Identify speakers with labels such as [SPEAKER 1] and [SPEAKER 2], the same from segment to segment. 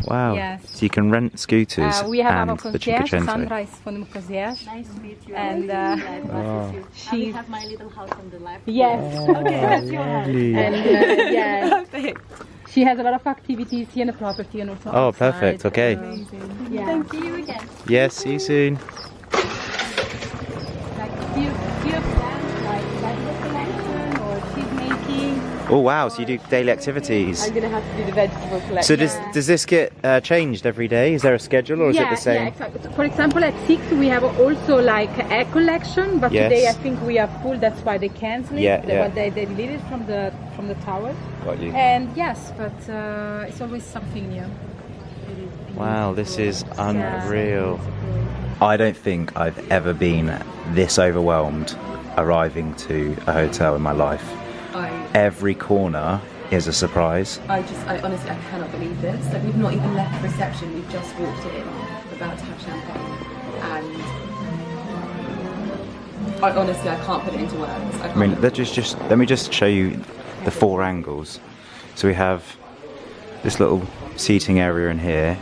[SPEAKER 1] Wow.
[SPEAKER 2] Yes.
[SPEAKER 1] So you can rent scooters
[SPEAKER 2] We have
[SPEAKER 1] and
[SPEAKER 2] our
[SPEAKER 1] the
[SPEAKER 2] concierge.
[SPEAKER 1] Cinquecento.
[SPEAKER 2] Sandra is from the concierge.
[SPEAKER 3] Nice to meet you.
[SPEAKER 2] And
[SPEAKER 3] She have my little house on the left.
[SPEAKER 2] yes.
[SPEAKER 3] Okay, that's your house.
[SPEAKER 2] And yeah, she has a lot of activities here in the property and also
[SPEAKER 1] Oh,
[SPEAKER 2] outside.
[SPEAKER 1] perfect. Okay.
[SPEAKER 2] Yeah.
[SPEAKER 3] Thank you again.
[SPEAKER 1] Yes, see you soon.
[SPEAKER 2] Like few plans, like vegetable collection or cheese making.
[SPEAKER 1] Oh wow, so you do daily activities.
[SPEAKER 2] I'm gonna have to do the vegetable collection.
[SPEAKER 1] So does this get changed every day? Is there a schedule or is it the same?
[SPEAKER 2] Yeah, exactly. For example, at 6 we have also like egg collection, but
[SPEAKER 1] Yes.
[SPEAKER 2] today I think we are full. That's why they cancel it.
[SPEAKER 1] Yeah.
[SPEAKER 2] They deleted it from the tower.
[SPEAKER 1] Got you.
[SPEAKER 2] And yes, but it's always something new.
[SPEAKER 1] Wow, this is unreal. I don't think I've ever been this overwhelmed arriving to a hotel in my life. Every corner is a surprise.
[SPEAKER 4] I honestly, I cannot believe this. Like, we've not even left reception, we've just walked in, we're about to have champagne, and I can't put it into words.
[SPEAKER 1] I mean, let me just show you the 4 angles. So we have this little seating area in here,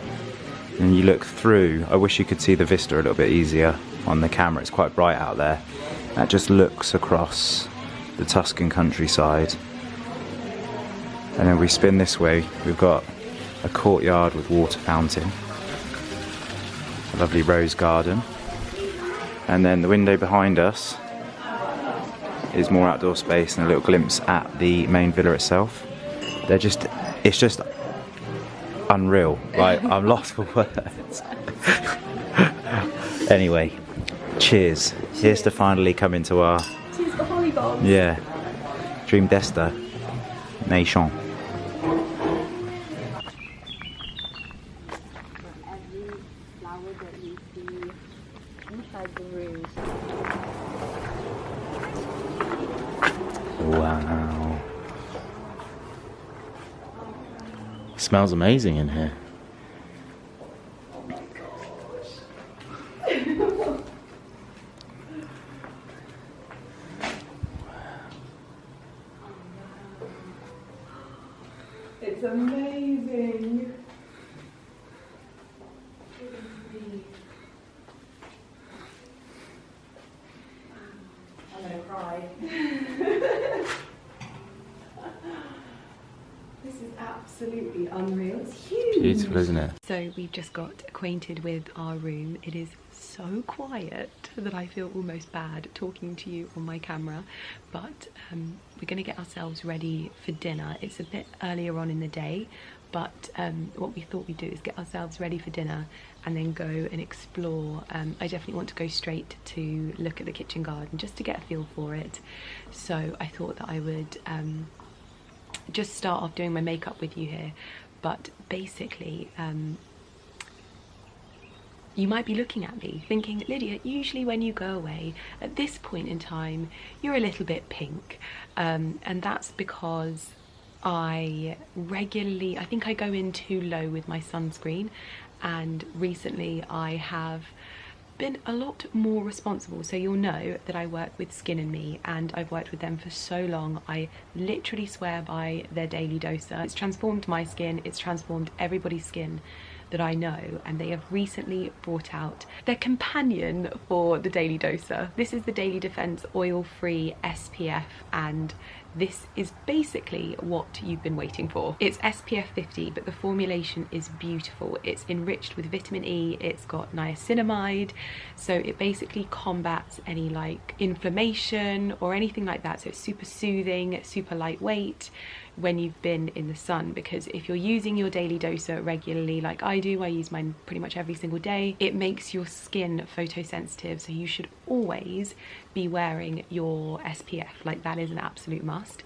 [SPEAKER 1] and you look through. I wish you could see the vista a little bit easier on the camera. It's quite bright out there. That just looks across the Tuscan countryside. And then we spin this way, we've got a courtyard with water fountain, a lovely rose garden, and then the window behind us is more outdoor space and a little glimpse at the main villa itself. It's just unreal. Like, I'm lost for words. Anyway, cheers. Here's to finally come into our dream destination.
[SPEAKER 3] Every flower that you see inside the room.
[SPEAKER 1] Wow. Smells amazing in here.
[SPEAKER 4] It's amazing. I'm gonna cry. This is absolutely unreal. It's huge.
[SPEAKER 1] Beautiful, isn't it?
[SPEAKER 4] So we've just got acquainted with our room. It is so quiet that I feel almost bad talking to you on my camera, but we're going to get ourselves ready for dinner. It's a bit earlier on in the day, but what we thought we'd do is get ourselves ready for dinner and then go and explore. I definitely want to go straight to look at the kitchen garden just to get a feel for it. So I thought that I would just start off doing my makeup with you here, but basically you might be looking at me thinking, Lydia, usually when you go away at this point in time you're a little bit pink, and that's because I think I go in too low with my sunscreen, and recently I have been a lot more responsible. So you'll know that I work with Skin and Me, and I've worked with them for so long. I literally swear by their daily doser. It's transformed my skin, it's transformed everybody's skin that I know, and they have recently brought out their companion for the daily doser. This is the Daily Defense oil-free SPF, and this is basically what you've been waiting for. It's SPF 50, but the formulation is beautiful. It's enriched with vitamin E, it's got niacinamide, so it basically combats any like inflammation or anything like that. So it's super soothing, super lightweight when you've been in the sun, because if you're using your daily doser regularly like I do, I use mine pretty much every single day, it makes your skin photosensitive, so you should always be wearing your SPF. Like, that is an absolute must,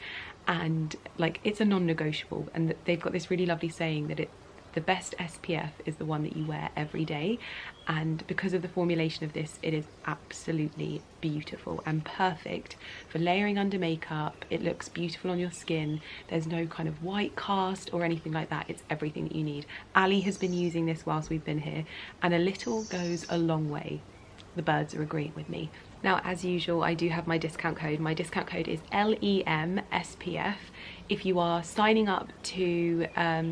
[SPEAKER 4] and like it's a non-negotiable. And they've got this really lovely saying that the best SPF is the one that you wear every day, and because of the formulation of this, it is absolutely beautiful and perfect for layering under makeup. It looks beautiful on your skin. There's no kind of white cast or anything like that. It's everything that you need. Ali has been using this whilst we've been here, and a little goes a long way. The birds are agreeing with me. Now, as usual, I do have my discount code. My discount code is LEMSPF. if you are signing up to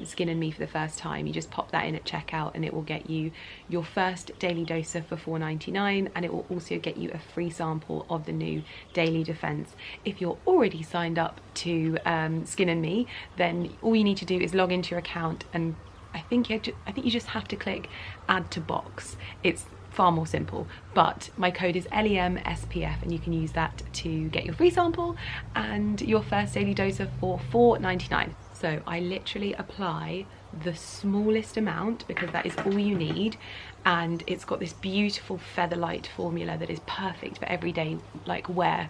[SPEAKER 4] Skin and Me for the first time, you just pop that in at checkout and it will get you your first daily doser for $4.99, and it will also get you a free sample of the new Daily Defense. If you're already signed up to Skin and Me, then all you need to do is log into your account, and I think you just have to click add to box. It's far more simple, but my code is LEMSPF and you can use that to get your free sample and your first daily doser for $4.99. So I literally apply the smallest amount because that is all you need, and it's got this beautiful featherlight formula that is perfect for everyday like wear.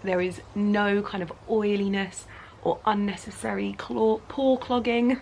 [SPEAKER 4] There is no kind of oiliness or unnecessary pore clogging,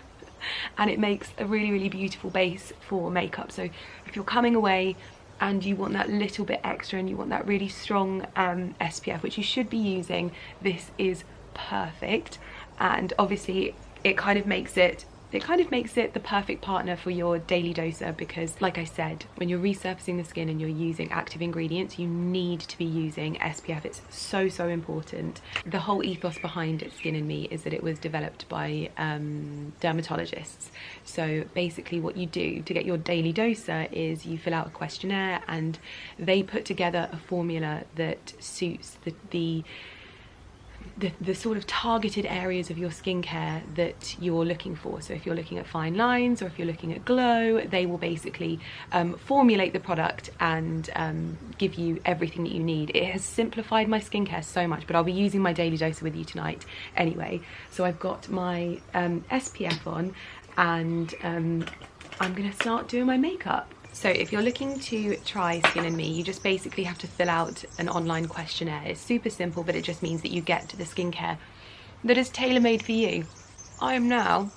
[SPEAKER 4] and it makes a really, really beautiful base for makeup. So if you're coming away and you want that little bit extra and you want that really strong SPF, which you should be using, this is perfect. And obviously it kind of makes it the perfect partner for your daily doser, because like I said, when you're resurfacing the skin and you're using active ingredients, you need to be using SPF. It's so, so important. The whole ethos behind Skin and Me is that it was developed by dermatologists. So basically what you do to get your daily doser is you fill out a questionnaire and they put together a formula that suits the sort of targeted areas of your skincare that you're looking for. So if you're looking at fine lines or if you're looking at glow, they will basically formulate the product and give you everything that you need. It has simplified my skincare so much, but I'll be using my daily doser with you tonight anyway. So I've got my SPF on, and I'm gonna start doing my makeup. So if you're looking to try Skin and Me, you just basically have to fill out an online questionnaire. It's super simple, but it just means that you get to the skincare that is tailor-made for you. I am now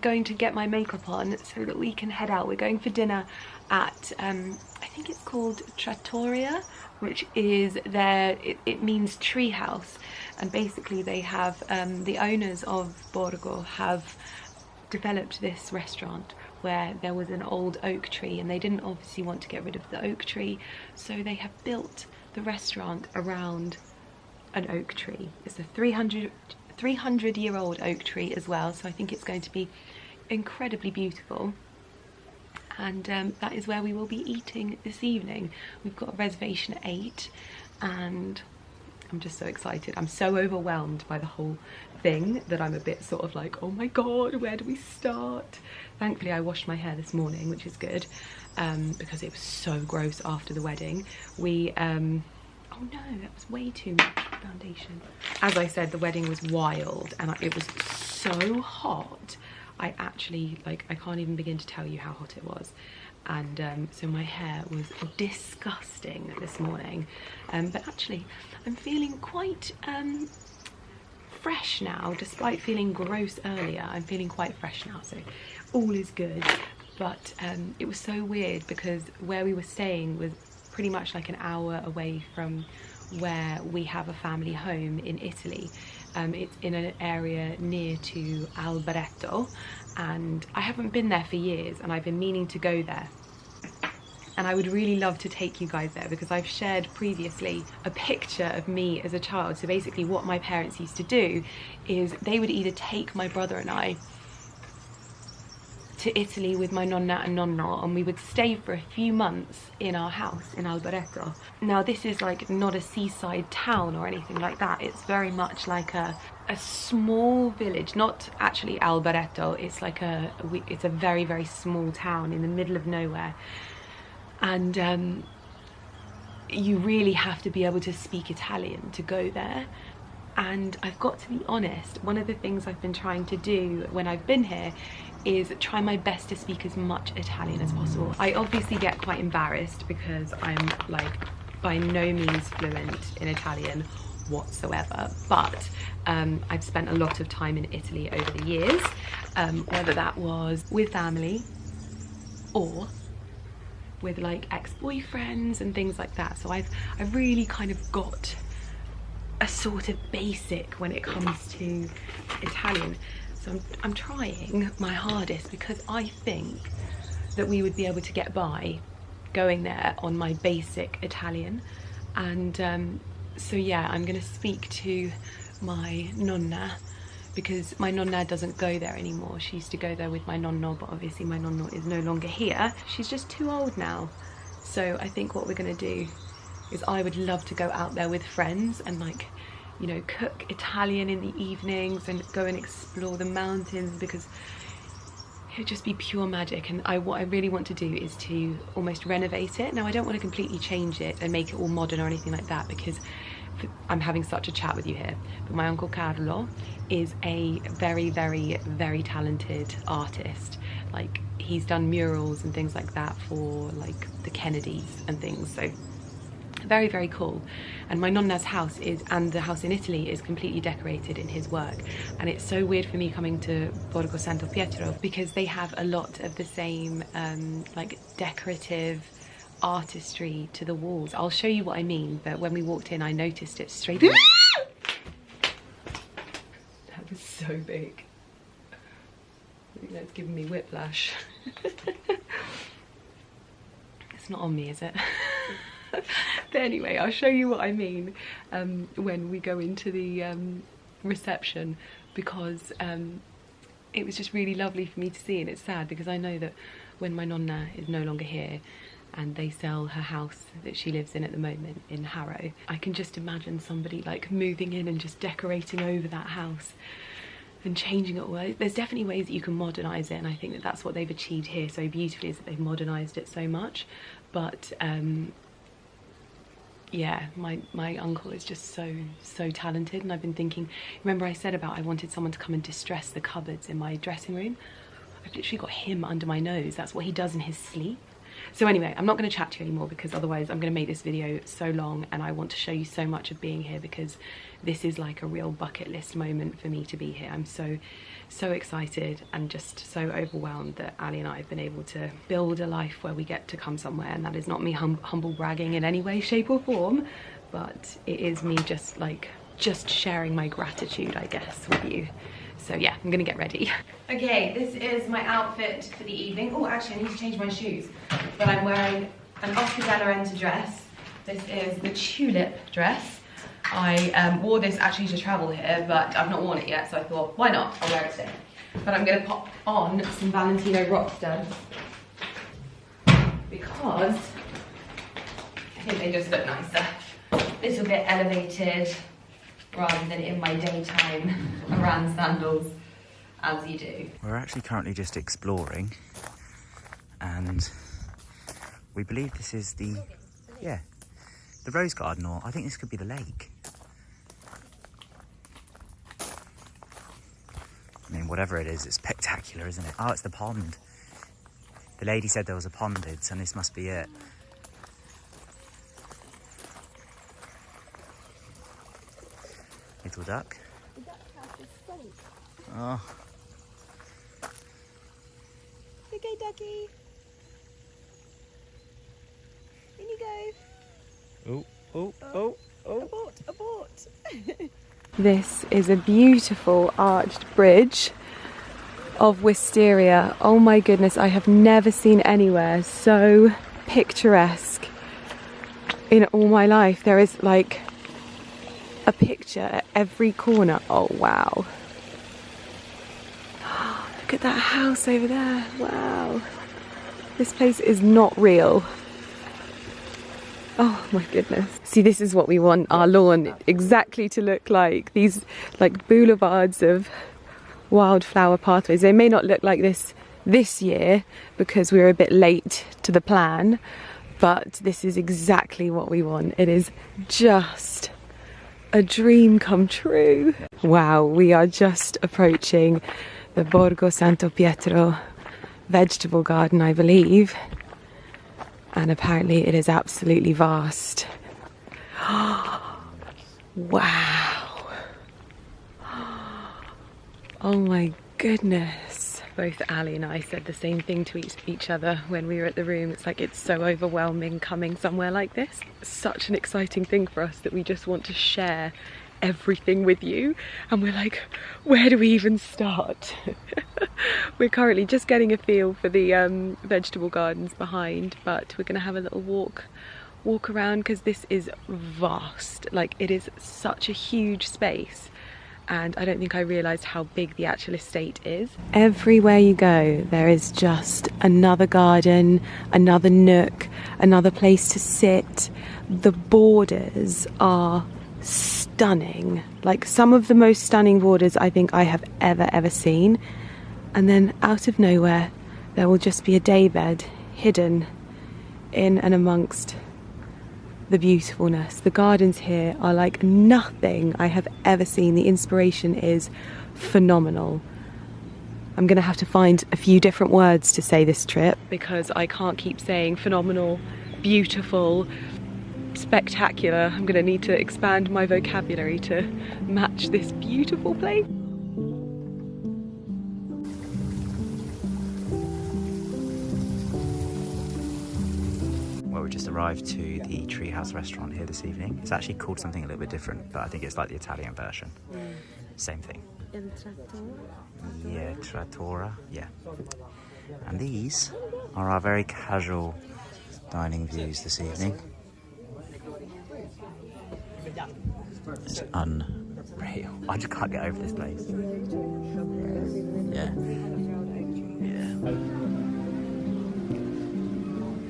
[SPEAKER 4] going to get my makeup on so that we can head out. We're going for dinner at, I think it's called Trattoria, which is it means tree house. And basically they have, the owners of Borgo have developed this restaurant where there was an old oak tree, and they didn't obviously want to get rid of the oak tree, so they have built the restaurant around an oak tree. It's a 300-year-old oak tree as well, so I think it's going to be incredibly beautiful. And that is where we will be eating this evening. We've got a reservation at 8, and I'm just so excited. I'm so overwhelmed by the whole thing that I'm a bit sort of like, oh my god, where do we start? Thankfully I washed my hair this morning, which is good, because it was so gross after the wedding. We oh no, that was way too much foundation. As I said, the wedding was wild and it was so hot. I actually, like, I can't even begin to tell you how hot it was. And so my hair was disgusting this morning, but actually I'm feeling quite fresh now. Despite feeling gross earlier, I'm feeling quite fresh now, so all is good. But it was so weird because where we were staying was pretty much like an hour away from where we have a family home in Italy. It's in an area near to Alboreto, and I haven't been there for years, and I've been meaning to go there. And I would really love to take you guys there because I've shared previously a picture of me as a child. So basically what my parents used to do is they would either take my brother and I to Italy with my nonna and nonno, and we would stay for a few months in our house in Alboreto. Now this is like not a seaside town or anything like that. It's very much like a small village, not actually Alboreto. It's like it's a very, very small town in the middle of nowhere. And you really have to be able to speak Italian to go there. And I've got to be honest, one of the things I've been trying to do when I've been here is try my best to speak as much Italian as possible. I obviously get quite embarrassed because I'm like by no means fluent in Italian whatsoever, but I've spent a lot of time in Italy over the years, whether that was with family or with like ex-boyfriends and things like that. So I've really kind of got a sort of basic when it comes to Italian. So I'm trying my hardest because I think that we would be able to get by going there on my basic Italian. And so yeah, I'm gonna speak to my nonna because my nonna doesn't go there anymore. She used to go there with my nonno, but obviously my nonno is no longer here. She's just too old now. So I think what we're gonna do is I would love to go out there with friends and like, you know, cook Italian in the evenings and go and explore the mountains, because it would just be pure magic. And what I really want to do is to almost renovate it. Now, I don't want to completely change it and make it all modern or anything like that, because I'm having such a chat with you here, but my uncle Carlo is a very, very, very talented artist. Like, he's done murals and things like that for like the Kennedys and things, so very, very cool. And my nonna's house is, and the house in Italy, is completely decorated in his work. And it's so weird for me coming to Borgo Santo Pietro, because they have a lot of the same like decorative artistry to the walls. I'll show you what I mean, but when we walked in I noticed it straight away. That was so big. I think that's giving me whiplash. It's not on me, is it? But anyway, I'll show you what I mean when we go into the reception, because it was just really lovely for me to see. And it's sad because I know that when my nonna is no longer here and they sell her house that she lives in at the moment in Harrow, I can just imagine somebody like moving in and just decorating over that house and changing it all. There's definitely ways that you can modernise it, and I think that that's what they've achieved here so beautifully, is that they've modernised it so much. But yeah, my uncle is just so talented. And I've been thinking, remember I said about I wanted someone to come and distress the cupboards in my dressing room? I've literally got him under my nose. That's what he does in his sleep. So anyway, I'm not going to chat to you anymore, because otherwise I'm going to make this video so long, and I want to show you so much of being here, because this is like a real bucket list moment for me to be here. I'm so excited and just so overwhelmed that Ali and I have been able to build a life where we get to come somewhere. And that is not me humble bragging in any way, shape or form, but it is me just sharing my gratitude, I guess, with you. So yeah, I'm gonna get ready. Okay, this is my outfit for the evening. Oh, actually I need to change my shoes. But I'm wearing an Oscar de la Renta dress. This is the tulip dress. I wore this actually to travel here, but I've not worn it yet, so I thought, why not? I'll wear it today. But I'm gonna pop on some Valentino rock studs, because I think they just look nicer. A little bit elevated, rather than in my daytime around sandals, as you do.
[SPEAKER 1] We're actually currently just exploring, and we believe this is the rose garden, or I think this could be the lake. I mean, whatever it is, it's spectacular, isn't it? Oh, it's the pond. The lady said there was a pond, so this must be it. Little duck. Oh.
[SPEAKER 3] Okay, ducky. In you go.
[SPEAKER 1] Oh.
[SPEAKER 3] Abort.
[SPEAKER 2] This is a beautiful arched bridge of wisteria. Oh my goodness, I have never seen anywhere so picturesque in all my life. There is like a picture at every corner. Oh wow. Look at that house over there. Wow. This place is not real. Oh my goodness. See, this is what we want our lawn exactly to look like. These like boulevards of wildflower pathways. They may not look like this year because we're a bit late to the plan, but this is exactly what we want. It is just a dream come true. Wow, we are just approaching the Borgo Santo Pietro vegetable garden, I believe. And apparently it is absolutely vast. Wow. Oh my goodness. Both Ali and I said the same thing to each other when we were at the room. It's like, it's so overwhelming coming somewhere like this. It's such an exciting thing for us that we just want to share everything with you, and we're like, where do we even start? We're currently just getting a feel for the vegetable gardens behind, but we're gonna have a little walk around, because this is vast. Like, it is such a huge space, and I don't think I realised how big the actual estate is. Everywhere you go, there is just another garden, another nook, another place to sit. The borders are stunning, like some of the most stunning borders I think I have ever seen. And then out of nowhere, there will just be a daybed hidden in and amongst the beautifulness. The gardens here are like nothing I have ever seen. The inspiration is phenomenal. I'm gonna have to find a few different words to say this trip because I can't keep saying phenomenal, beautiful, spectacular. I'm gonna need to expand my vocabulary to match this beautiful place.
[SPEAKER 1] Well, we just arrived to the Treehouse restaurant here this evening. It's actually called something a little bit different, but I think it's like the Italian version. Same thing. Yeah, trattoria, yeah. And these are our very casual dining views this evening. It's unreal. I just can't get over this place. Yeah.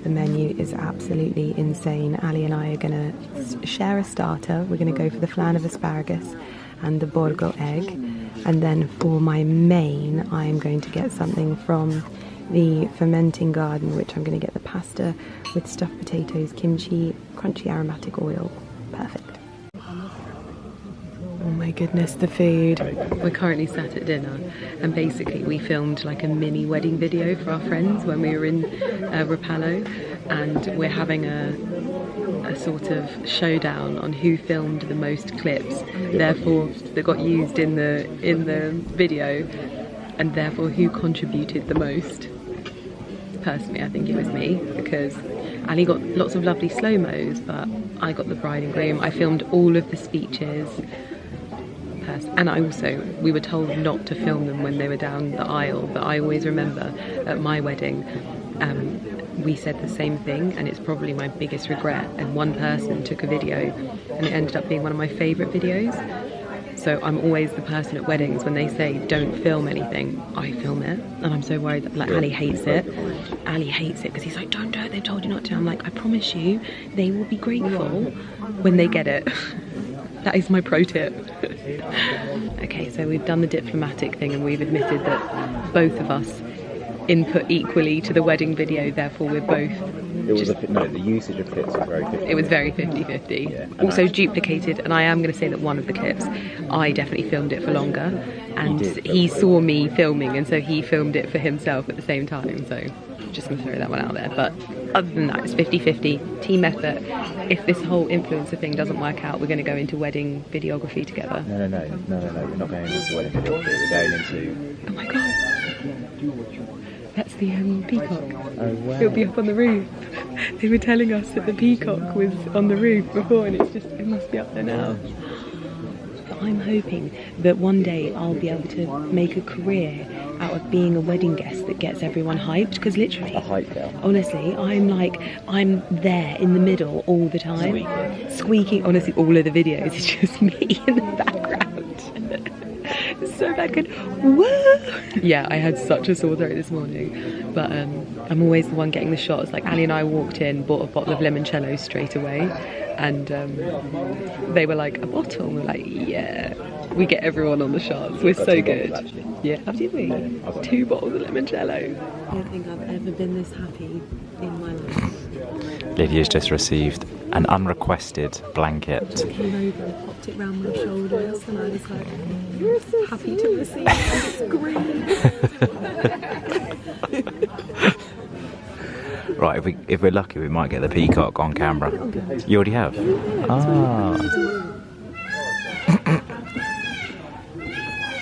[SPEAKER 2] The menu is absolutely insane. Ali and I are gonna share a starter. We're gonna go for the flan of asparagus and the Borgo egg. And then for my main, I'm going to get something from the fermenting garden, which I'm gonna get the pasta with stuffed potatoes, kimchi, crunchy aromatic oil. Perfect. Oh my goodness, the food. We're currently sat at dinner and basically we filmed like a mini wedding video for our friends when we were in Rapallo, and we're having a sort of showdown on who filmed the most clips, therefore that got used in the video, and therefore who contributed the most. Personally, I think it was me, because Ali got lots of lovely slow-mos, but I got the bride and groom. I filmed all of the speeches. And we were told not to film them when they were down the aisle, but I always remember at my wedding we said the same thing, and it's probably my biggest regret, and one person took a video and it ended up being one of my favourite videos. So I'm always the person at weddings when they say don't film anything, I film it, and I'm so worried that like Ali hates it. Ali hates it because he's like, don't do it, they've told you not to. I'm like, I promise you they will be grateful when they get it. That is my pro tip. Okay, so we've done the diplomatic thing and we've admitted that both of us input equally to the wedding video, therefore we're both...
[SPEAKER 1] the usage of clips was very 50-50.
[SPEAKER 2] It was very 50-50.
[SPEAKER 1] Yeah,
[SPEAKER 2] also duplicated, and I am going to say that one of the clips, I definitely filmed it for longer, and he saw me filming, and so he filmed it for himself at the same time, so just going to throw that one out there. But other than that, it's 50-50, team effort. If this whole influencer thing doesn't work out, we're going to go into wedding videography together.
[SPEAKER 1] No, we're not going into wedding videography, we're going into...
[SPEAKER 2] Oh my god! That's the peacock.
[SPEAKER 1] Oh wow.
[SPEAKER 2] It'll be up on the roof. They were telling us that the peacock was on the roof before, and it must be up there now. But I'm hoping that one day I'll be able to make a career out of being a wedding guest that gets everyone hyped, because literally,
[SPEAKER 1] a hype girl.
[SPEAKER 2] Honestly, I'm there in the middle all the time. Squeaking. Honestly, all of the videos is just me in the background. It's so bad. Good. Whoa! Yeah, I had such a sore throat this morning, but I'm always the one getting the shots. Like Ali and I walked in, bought a bottle of limoncello straight away, and they were like, a bottle? And we're like, yeah. We get everyone on the shots. We're so good. Yeah, did we? 2 bottles of limoncello. I don't think I've ever been this happy in my life.
[SPEAKER 1] Lydia's just received an unrequested blanket.
[SPEAKER 2] I just came over and popped it round my shoulders, and I was like, happy to receive it. It's green.
[SPEAKER 1] Right, if we're lucky, we might get the peacock on camera. You already have? Ah.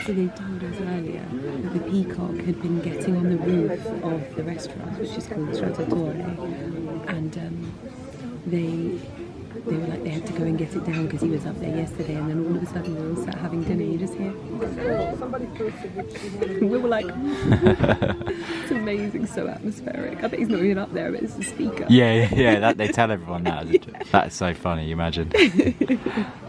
[SPEAKER 2] So they told us earlier that the peacock had been getting on the roof of the restaurant, which is called Trattoria, and they were like, they had to go and get it down because he was up there yesterday, and then all of a sudden we were all sat having dinner, you just hear. We were like, it's amazing. amazing, so atmospheric. I bet he's not even up there, but it's a speaker.
[SPEAKER 1] Yeah, that, they tell everyone that. That's so funny, you imagine.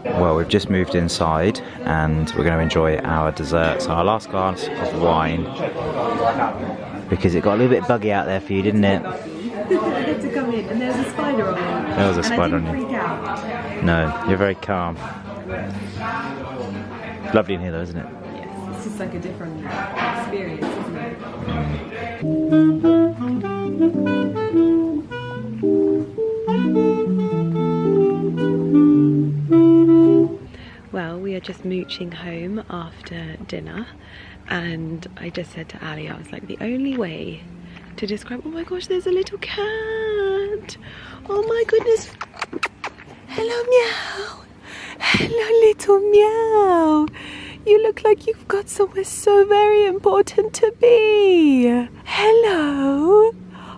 [SPEAKER 1] Well, we've just moved inside and we're going to enjoy our dessert. So our last glass of wine, because it got a little bit buggy out there for you, didn't it?
[SPEAKER 2] To come in, and there's a spider on you.
[SPEAKER 1] There was a spider on you.
[SPEAKER 2] Freak out.
[SPEAKER 1] No, you're very calm. Lovely in here though, isn't it?
[SPEAKER 2] Yes, it's just like a different experience, isn't it? Well, we are just mooching home after dinner, and I just said to Ali, I was like, the only way to describe, oh my gosh, there's a little cat. Oh my goodness. Hello, meow. Hello, little meow. You look like you've got somewhere so very important to be. Hello.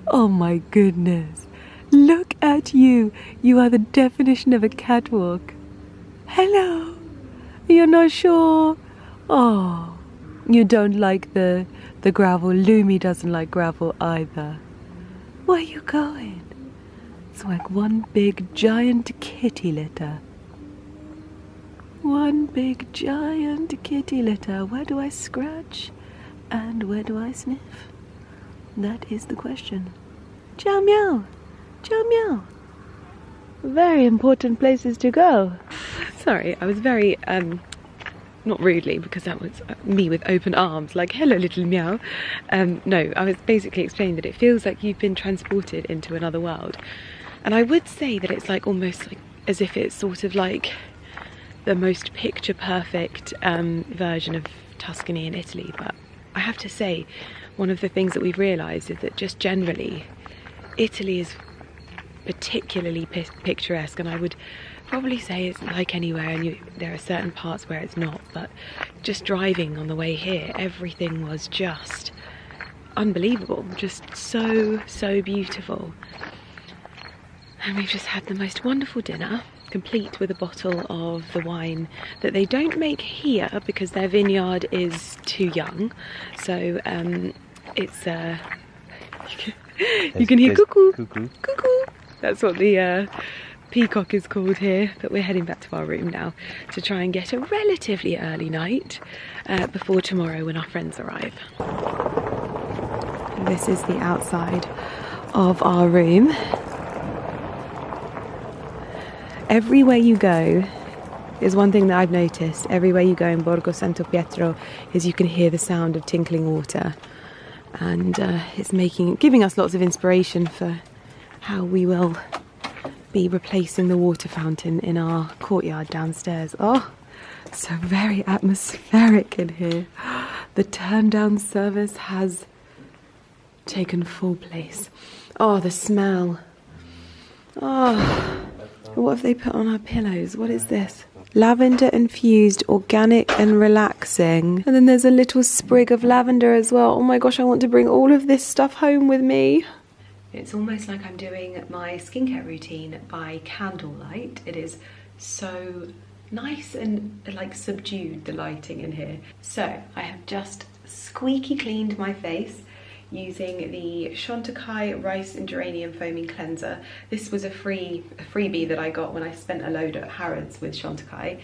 [SPEAKER 2] Oh my goodness. Look at you. You are the definition of a catwalk. Hello. You're not sure? Oh, you don't like the gravel. Lumi doesn't like gravel either. Where are you going? It's like one big giant kitty litter. One big giant kitty litter. Where do I scratch? And where do I sniff? That is the question. Ciao meow. Ciao meow. Very important places to go. Sorry, I was very, not rudely, because that was me with open arms, like, hello little meow. No, I was basically explaining that it feels like you've been transported into another world. And I would say that it's like almost like as if it's sort of like the most picture perfect version of Tuscany in Italy. But I have to say, one of the things that we've realised is that just generally Italy is particularly picturesque, and I would probably say it's like anywhere, and there are certain parts where it's not, but just driving on the way here, everything was just unbelievable, just so beautiful. And we've just had the most wonderful dinner, complete with a bottle of the wine that they don't make here because their vineyard is too young. So it's you can hear cuckoo, cuckoo. That's what the peacock is called here. But we're heading back to our room now to try and get a relatively early night before tomorrow when our friends arrive. This is the outside of our room. Everywhere you go is one thing that I've noticed. Everywhere you go in Borgo Santo Pietro is you can hear the sound of tinkling water, and it's giving us lots of inspiration for how we will be replacing the water fountain in our courtyard downstairs. Oh, so very atmospheric in here. The turn down service has taken full place. Oh, the smell. Oh, what have they put on our pillows? What is this? Lavender infused, organic and relaxing. And then there's a little sprig of lavender as well. Oh my gosh, I want to bring all of this stuff home with me. It's almost like I'm doing my skincare routine by candlelight. It is so nice and like subdued, the lighting in here. So I have just squeaky cleaned my face using the Chantecaille Rice and Geranium Foaming Cleanser. This was a freebie that I got when I spent a load at Harrods with Chantecaille.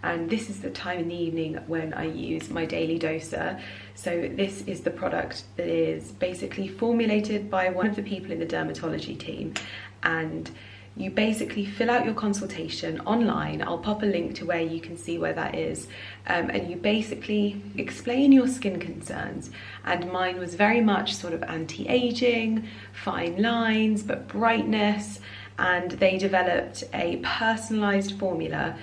[SPEAKER 2] And this is the time in the evening when I use my daily doser. So this is the product that is basically formulated by one of the people in the dermatology team. And you basically fill out your consultation online. I'll pop a link to where you can see where that is. And you basically explain your skin concerns. And mine was very much sort of anti-aging, fine lines, but brightness. And they developed a personalized formula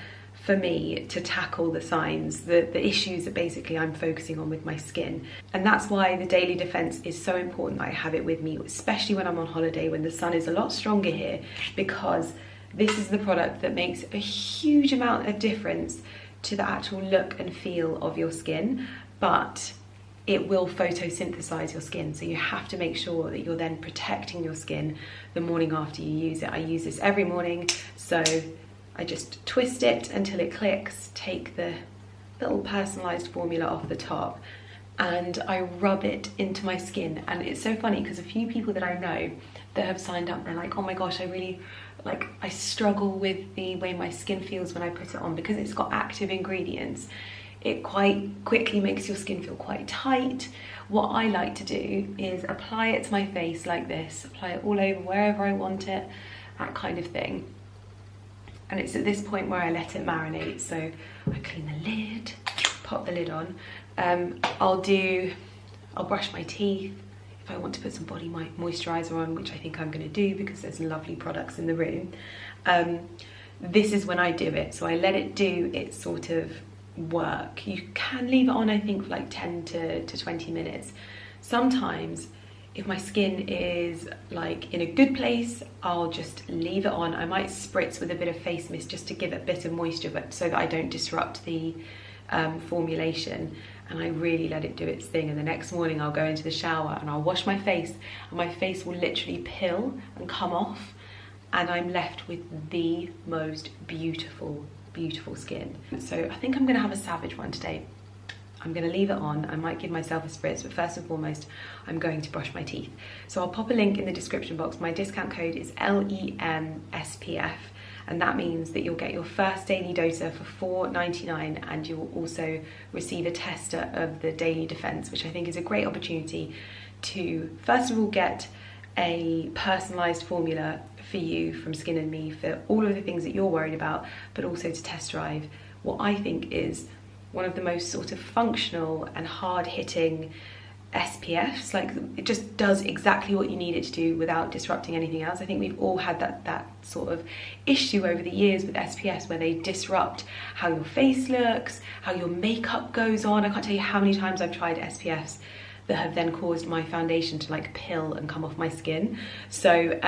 [SPEAKER 2] for me to tackle the signs, the issues that basically I'm focusing on with my skin. And that's why the Daily Defense is so important that I have it with me, especially when I'm on holiday, when the sun is a lot stronger here, because this is the product that makes a huge amount of difference to the actual look and feel of your skin, but it will photosynthesize your skin. So you have to make sure that you're then protecting your skin the morning after you use it. I use this every morning, so I just twist it until it clicks, take the little personalized formula off the top,
[SPEAKER 4] and I rub it into my skin. And it's so funny because a few people that I know that have signed up, they're like, oh my gosh, I struggle with the way my skin feels when I put it on, because it's got active ingredients. It quite quickly makes your skin feel quite tight. What I like to do is apply it to my face like this, apply it all over wherever I want it, that kind of thing. And it's at this point where I let it marinate. So I clean the lid, pop the lid on. I'll brush my teeth if I want to put some body moisturiser on, which I think I'm going to do because there's lovely products in the room. This is when I do it, so I let it do its sort of work. You can leave it on, I think, for like 10 to 20 minutes. Sometimes if my skin is like in a good place, I'll just leave it on. I might spritz with a bit of face mist just to give it a bit of moisture, but so that I don't disrupt the formulation, and I really let it do its thing. And the next morning I'll go into the shower and I'll wash my face, and my face will literally pill and come off, and I'm left with the most beautiful skin. So I think I'm gonna have a savage one today. I'm gonna leave it on. I might give myself a spritz, but first and foremost, I'm going to brush my teeth. So I'll pop a link in the description box. My discount code is LEMSPF, and that means that you'll get your first daily doser for $4.99, and you will also receive a tester of the Daily Defense, which I think is a great opportunity to, first of all, get a personalised formula for you from Skin and Me for all of the things that you're worried about, but also to test drive what I think is one of the most sort of functional and hard-hitting SPFs. Like, it just does exactly what you need it to do without disrupting anything else. I think we've all had that sort of issue over the years with SPFs, where they disrupt how your face looks, how your makeup goes on. I can't tell you how many times I've tried SPFs that have then caused my foundation to like pill and come off my skin. So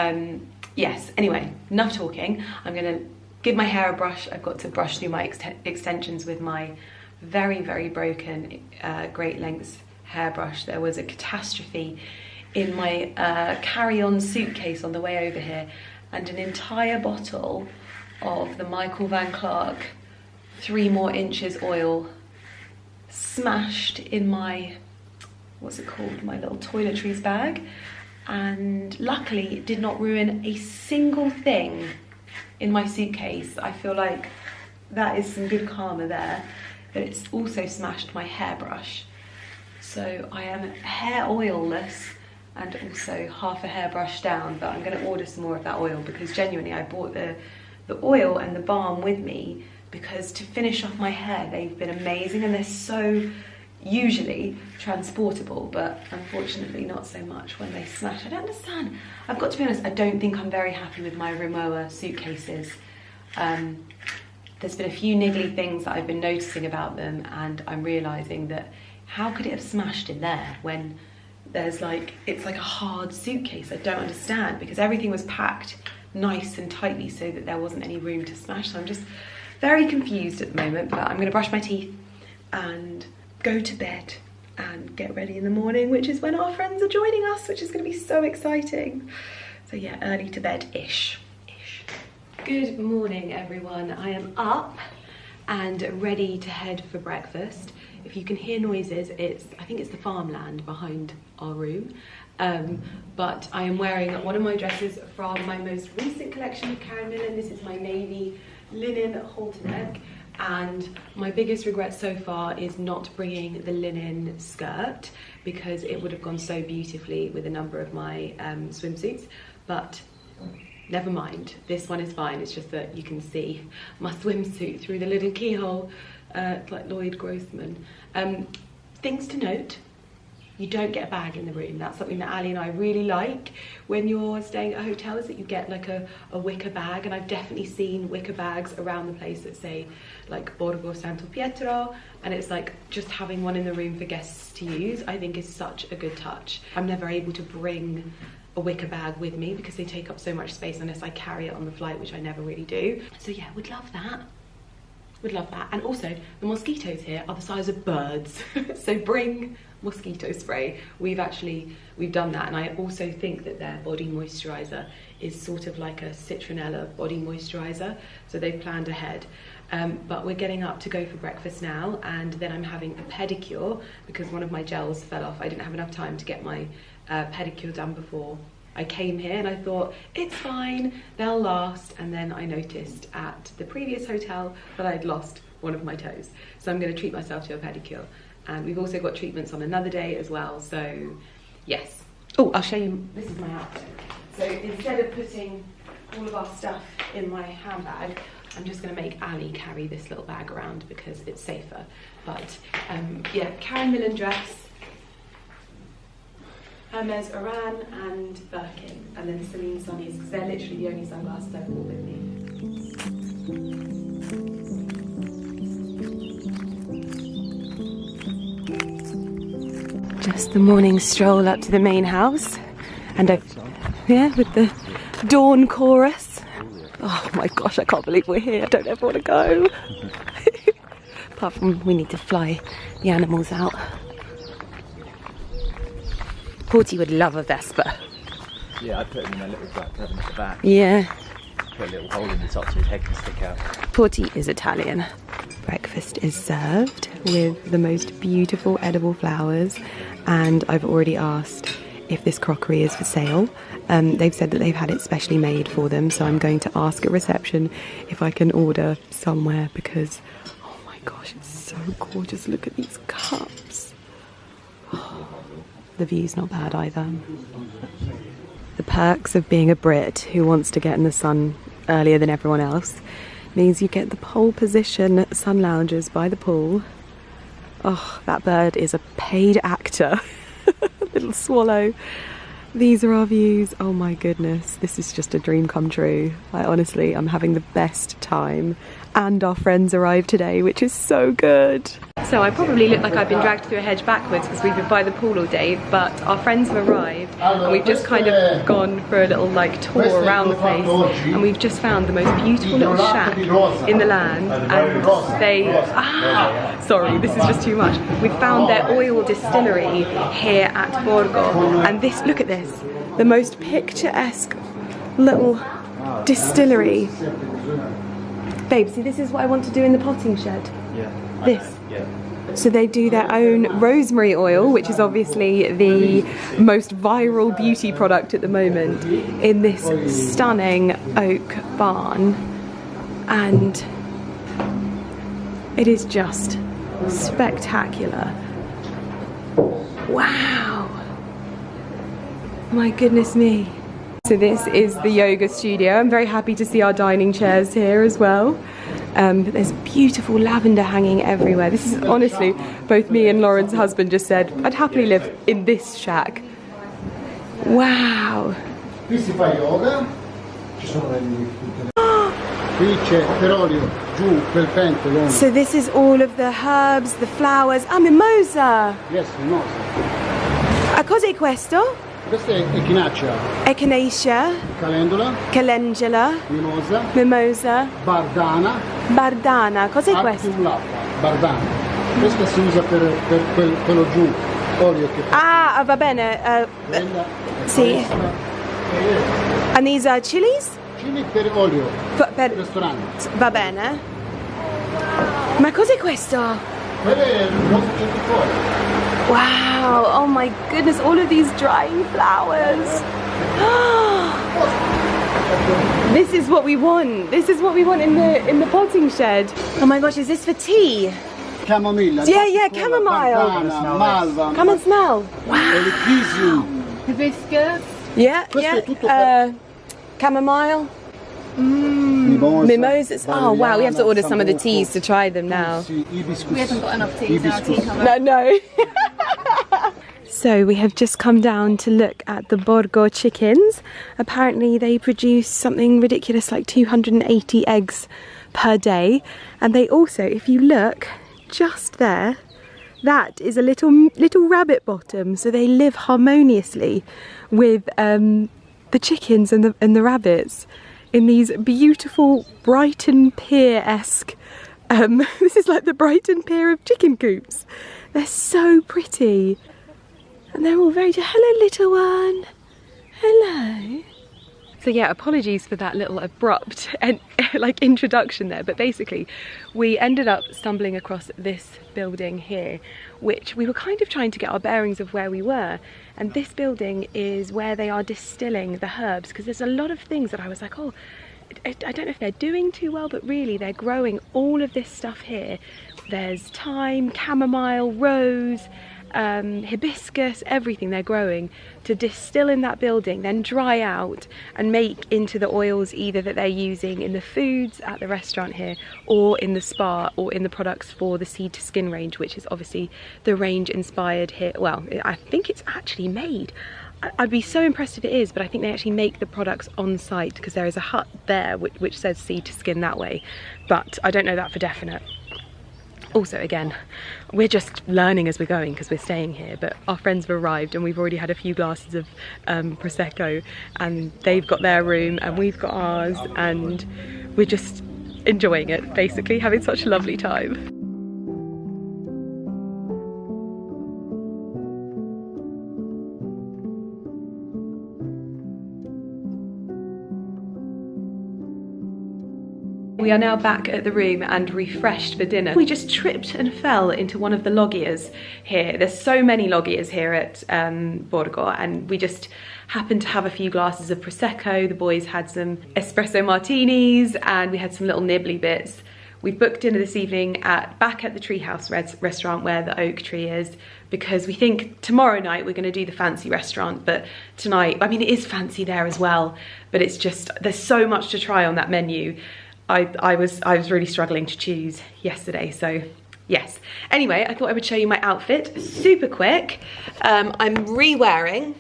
[SPEAKER 4] yes, anyway, enough talking. I'm gonna give my hair a brush. I've got to brush through my extensions with my very, very broken great lengths hairbrush. There was a catastrophe in my carry-on suitcase on the way over here, and an entire bottle of the Michael Van Clark 3 more inches oil smashed in my, what's it called, my little toiletries bag. And luckily it did not ruin a single thing in my suitcase. I feel like that is some good karma there. But it's also smashed my hairbrush. So I am hair oilless and also half a hairbrush down, but I'm gonna order some more of that oil, because genuinely I bought the oil and the balm with me because to finish off my hair, they've been amazing, and they're so usually transportable, but unfortunately not so much when they smash. I don't understand. I've got to be honest, I don't think I'm very happy with my Rimowa suitcases. There's been a few niggly things that I've been noticing about them, and I'm realising that how could it have smashed in there when there's like, it's like a hard suitcase. I don't understand, because everything was packed nice and tightly so that there wasn't any room to smash. So I'm just very confused at the moment, but I'm gonna brush my teeth and go to bed and get ready in the morning, which is when our friends are joining us, which is gonna be so exciting. So yeah, early to bed-ish. Good morning, everyone. I am up and ready to head for breakfast. If you can hear noises, I think it's the farmland behind our room. But I am wearing one of my dresses from my most recent collection of Karen Millen. This is my navy linen halter neck. And my biggest regret so far is not bringing the linen skirt, because it would have gone so beautifully with a number of my swimsuits. But never mind, this one is fine. It's just that you can see my swimsuit through the little keyhole. It's like Lloyd Grossman. Things to note: you don't get a bag in the room. That's something that Ali and I really like when you're staying at hotels, that you get like a wicker bag. And I've definitely seen wicker bags around the place that say like Borgo Santo Pietro, and it's like just having one in the room for guests to use, I think is such a good touch. I'm never able to bring a wicker bag with me because they take up so much space unless I carry it on the flight, which I never really do. So yeah, would love that. Would love that. And also, the mosquitoes here are the size of birds. So bring mosquito spray. We've done that, and I also think that their body moisturiser is sort of like a citronella body moisturiser, so they've planned ahead. But we're getting up to go for breakfast now, and then I'm having a pedicure because one of my gels fell off. I didn't have enough time to get my pedicure done before I came here, and I thought it's fine, they'll last. And then I noticed at the previous hotel that I'd lost one of my toes, so I'm going to treat myself to a pedicure. And we've also got treatments on another day as well, so yes. Oh, I'll show you, this is my outfit. So instead of putting all of our stuff in my handbag, I'm just going to make Ali carry this little bag around because it's safer. But yeah, Karen Millen dress, Hermes Oran and Birkin, and then Celine Sonnies, because they're literally the only sunglasses I've brought with me.
[SPEAKER 2] Just the morning stroll up to the main house, and yeah, with the dawn chorus. Oh my gosh, I can't believe we're here. I don't ever want to go. Apart from we need to fly the animals out. Porty would love a Vespa.
[SPEAKER 1] Yeah, I'd put him in a little black cabin at the back.
[SPEAKER 2] Yeah.
[SPEAKER 1] Put a little hole in the top so his head can stick out.
[SPEAKER 2] Porty is Italian. Breakfast is served with the most beautiful edible flowers, and I've already asked if this crockery is for sale. They've said that they've had it specially made for them, so I'm going to ask at reception if I can order somewhere because, oh my gosh, it's so gorgeous. Look at these cups. Oh, the view's not bad either. The perks of being a Brit who wants to get in the sun earlier than everyone else means you get the pole position sun loungers by the pool. Oh, that bird is a paid actor. Little swallow. These are our views. Oh my goodness, this is just a dream come true. Honestly, I'm having the best time. And our friends arrived today, which is so good. So I probably look like I've been dragged through a hedge backwards because we've been by the pool all day, but our friends have arrived and we've just kind of gone for a little like tour around the place, and we've just found the most beautiful little shack in the land, and they, sorry, this is just too much. We've found their oil distillery here at Borgo, and this, look at this, the most picturesque little distillery. Babe, see, this is what I want to do in the potting shed.
[SPEAKER 1] Yeah.
[SPEAKER 2] This.
[SPEAKER 1] Yeah.
[SPEAKER 2] So they do their own rosemary oil, which is obviously the most viral beauty product at the moment, in this stunning oak barn. And it is just spectacular. Wow. My goodness me. So this is the yoga studio. I'm very happy to see our dining chairs here as well. But there's beautiful lavender hanging everywhere. This is honestly, both me and Lauren's husband just said, I'd happily live in this shack. Wow.
[SPEAKER 5] Qui si fa yoga, ci sono qui c'è per olio, giù quel pentolo.
[SPEAKER 2] So this is all of the herbs, the flowers. Ah, mimosa.
[SPEAKER 5] Yes, mimosa.
[SPEAKER 2] A cos'è questo?
[SPEAKER 5] Questa è echinacea.
[SPEAKER 2] Echinacea.
[SPEAKER 5] Calendula.
[SPEAKER 2] Calendula.
[SPEAKER 5] Mimosa.
[SPEAKER 2] Mimosa.
[SPEAKER 5] Bardana.
[SPEAKER 2] Bardana. Cos'è questo?
[SPEAKER 5] Bardana. Questa si usa per quello giù, olio che fa.
[SPEAKER 2] Ah, va bene.
[SPEAKER 5] Quella,
[SPEAKER 2] Sì. And these are chilies?
[SPEAKER 5] Chili per olio.
[SPEAKER 2] Per
[SPEAKER 5] Ristorante.
[SPEAKER 2] Va bene. Ma cos'è questo?
[SPEAKER 5] Quella è rosa fuori.
[SPEAKER 2] Wow, oh my goodness, all of these drying flowers. This is what we want. This is what we want in the potting shed. Oh my gosh, is this for tea?
[SPEAKER 5] Chamomilla.
[SPEAKER 2] Yeah, chamomile.
[SPEAKER 5] Bardana, malva.
[SPEAKER 2] Come and smell.
[SPEAKER 5] Wow.
[SPEAKER 3] Hibiscus.
[SPEAKER 2] Yeah,
[SPEAKER 5] Questo è tutto
[SPEAKER 2] chamomile.
[SPEAKER 5] Mimosa,
[SPEAKER 2] Mimosas. Oh wow, we have to order some of the teas to try them now.
[SPEAKER 5] Hibiscus.
[SPEAKER 3] We haven't got enough tea in our tea cupboard.
[SPEAKER 2] No. So we have just come down to look at the Borgo chickens. Apparently they produce something ridiculous like 280 eggs per day. And they also, if you look just there, that is a little rabbit bottom. So they live harmoniously with the chickens and the rabbits in these beautiful Brighton Pier-esque, this is like the Brighton Pier of chicken coops. They're so pretty. And they're all very, hello little one. Hello. So yeah, apologies for that little abrupt and like introduction there, but basically we ended up stumbling across this building here, which we were kind of trying to get our bearings of where we were. And this building is where they are distilling the herbs, because there's a lot of things that I was like, oh, I don't know if they're doing too well, but really they're growing all of this stuff here. There's thyme, chamomile, rose, hibiscus, everything they're growing to distill in that building, then dry out and make into the oils either that they're using in the foods at the restaurant here, or in the spa, or in the products for the Seed to Skin range, which is obviously the range inspired here. Well, I think it's actually made. I'd be so impressed if it is, but I think they actually make the products on site, because there is a hut there which says Seed to Skin that way, but I don't know that for definite. Also, again, we're just learning as we're going because we're staying here, but our friends have arrived and we've already had a few glasses of Prosecco, and they've got their room and we've got ours, and we're just enjoying it, basically, having such a lovely time. We are now back at the room and refreshed for dinner. We just tripped and fell into one of the loggias here. There's so many loggias here at Borgo, and we just happened to have a few glasses of Prosecco. The boys had some espresso martinis and we had some little nibbly bits. We've booked dinner this evening back at the Treehouse restaurant where the oak tree is, because we think tomorrow night we're going to do the fancy restaurant, but tonight, I mean, it is fancy there as well, but it's just, there's so much to try on that menu. I was really struggling to choose yesterday, so yes. Anyway, I thought I would show you my outfit super quick. I'm re-wearing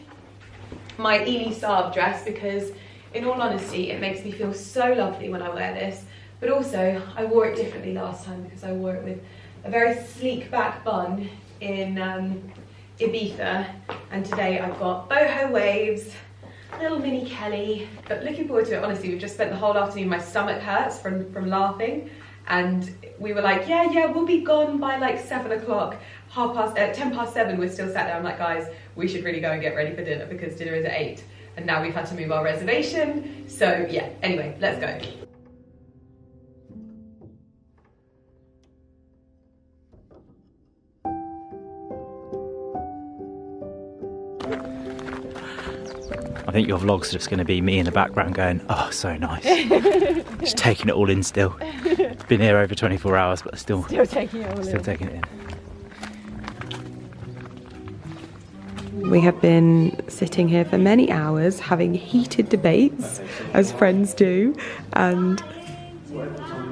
[SPEAKER 2] my Elise dress because, in all honesty, it makes me feel so lovely when I wear this, but also I wore it differently last time because I wore it with a very sleek back bun in Ibiza, and today I've got boho waves, little mini Kelly, but looking forward to it. Honestly, we've just spent the whole afternoon, my stomach hurts from laughing, and we were like, yeah, we'll be gone by like 7 o'clock, 10 past 7, we're still sat there. I'm like, guys, we should really go and get ready for dinner because dinner is at 8, and now we've had to move our reservation. So yeah, anyway, let's go.
[SPEAKER 1] I think your vlog's just going to be me in the background going, oh, so nice. Just taking it all in still. Been here over 24 hours, but still taking it all in. Still taking it in.
[SPEAKER 2] We have been sitting here for many hours having heated debates, as friends do, and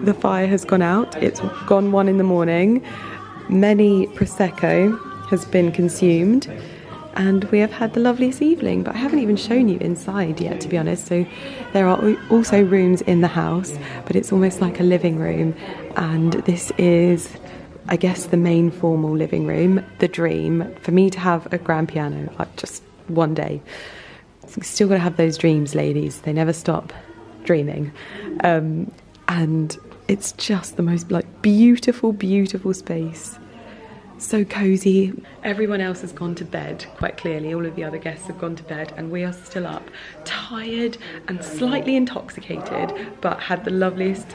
[SPEAKER 2] the fire has gone out. It's gone 1 in the morning. Many Prosecco has been consumed, and we have had the loveliest evening, but I haven't even shown you inside yet, to be honest. So there are also rooms in the house, but it's almost like a living room, and this is, I guess, the main formal living room, the dream, for me to have a grand piano, like just one day. Still got to have those dreams, ladies. They never stop dreaming. And it's just the most like beautiful, beautiful space. So cozy. Everyone else has gone to bed, quite clearly. All of the other guests have gone to bed, and we are still up, tired and slightly intoxicated, but had the loveliest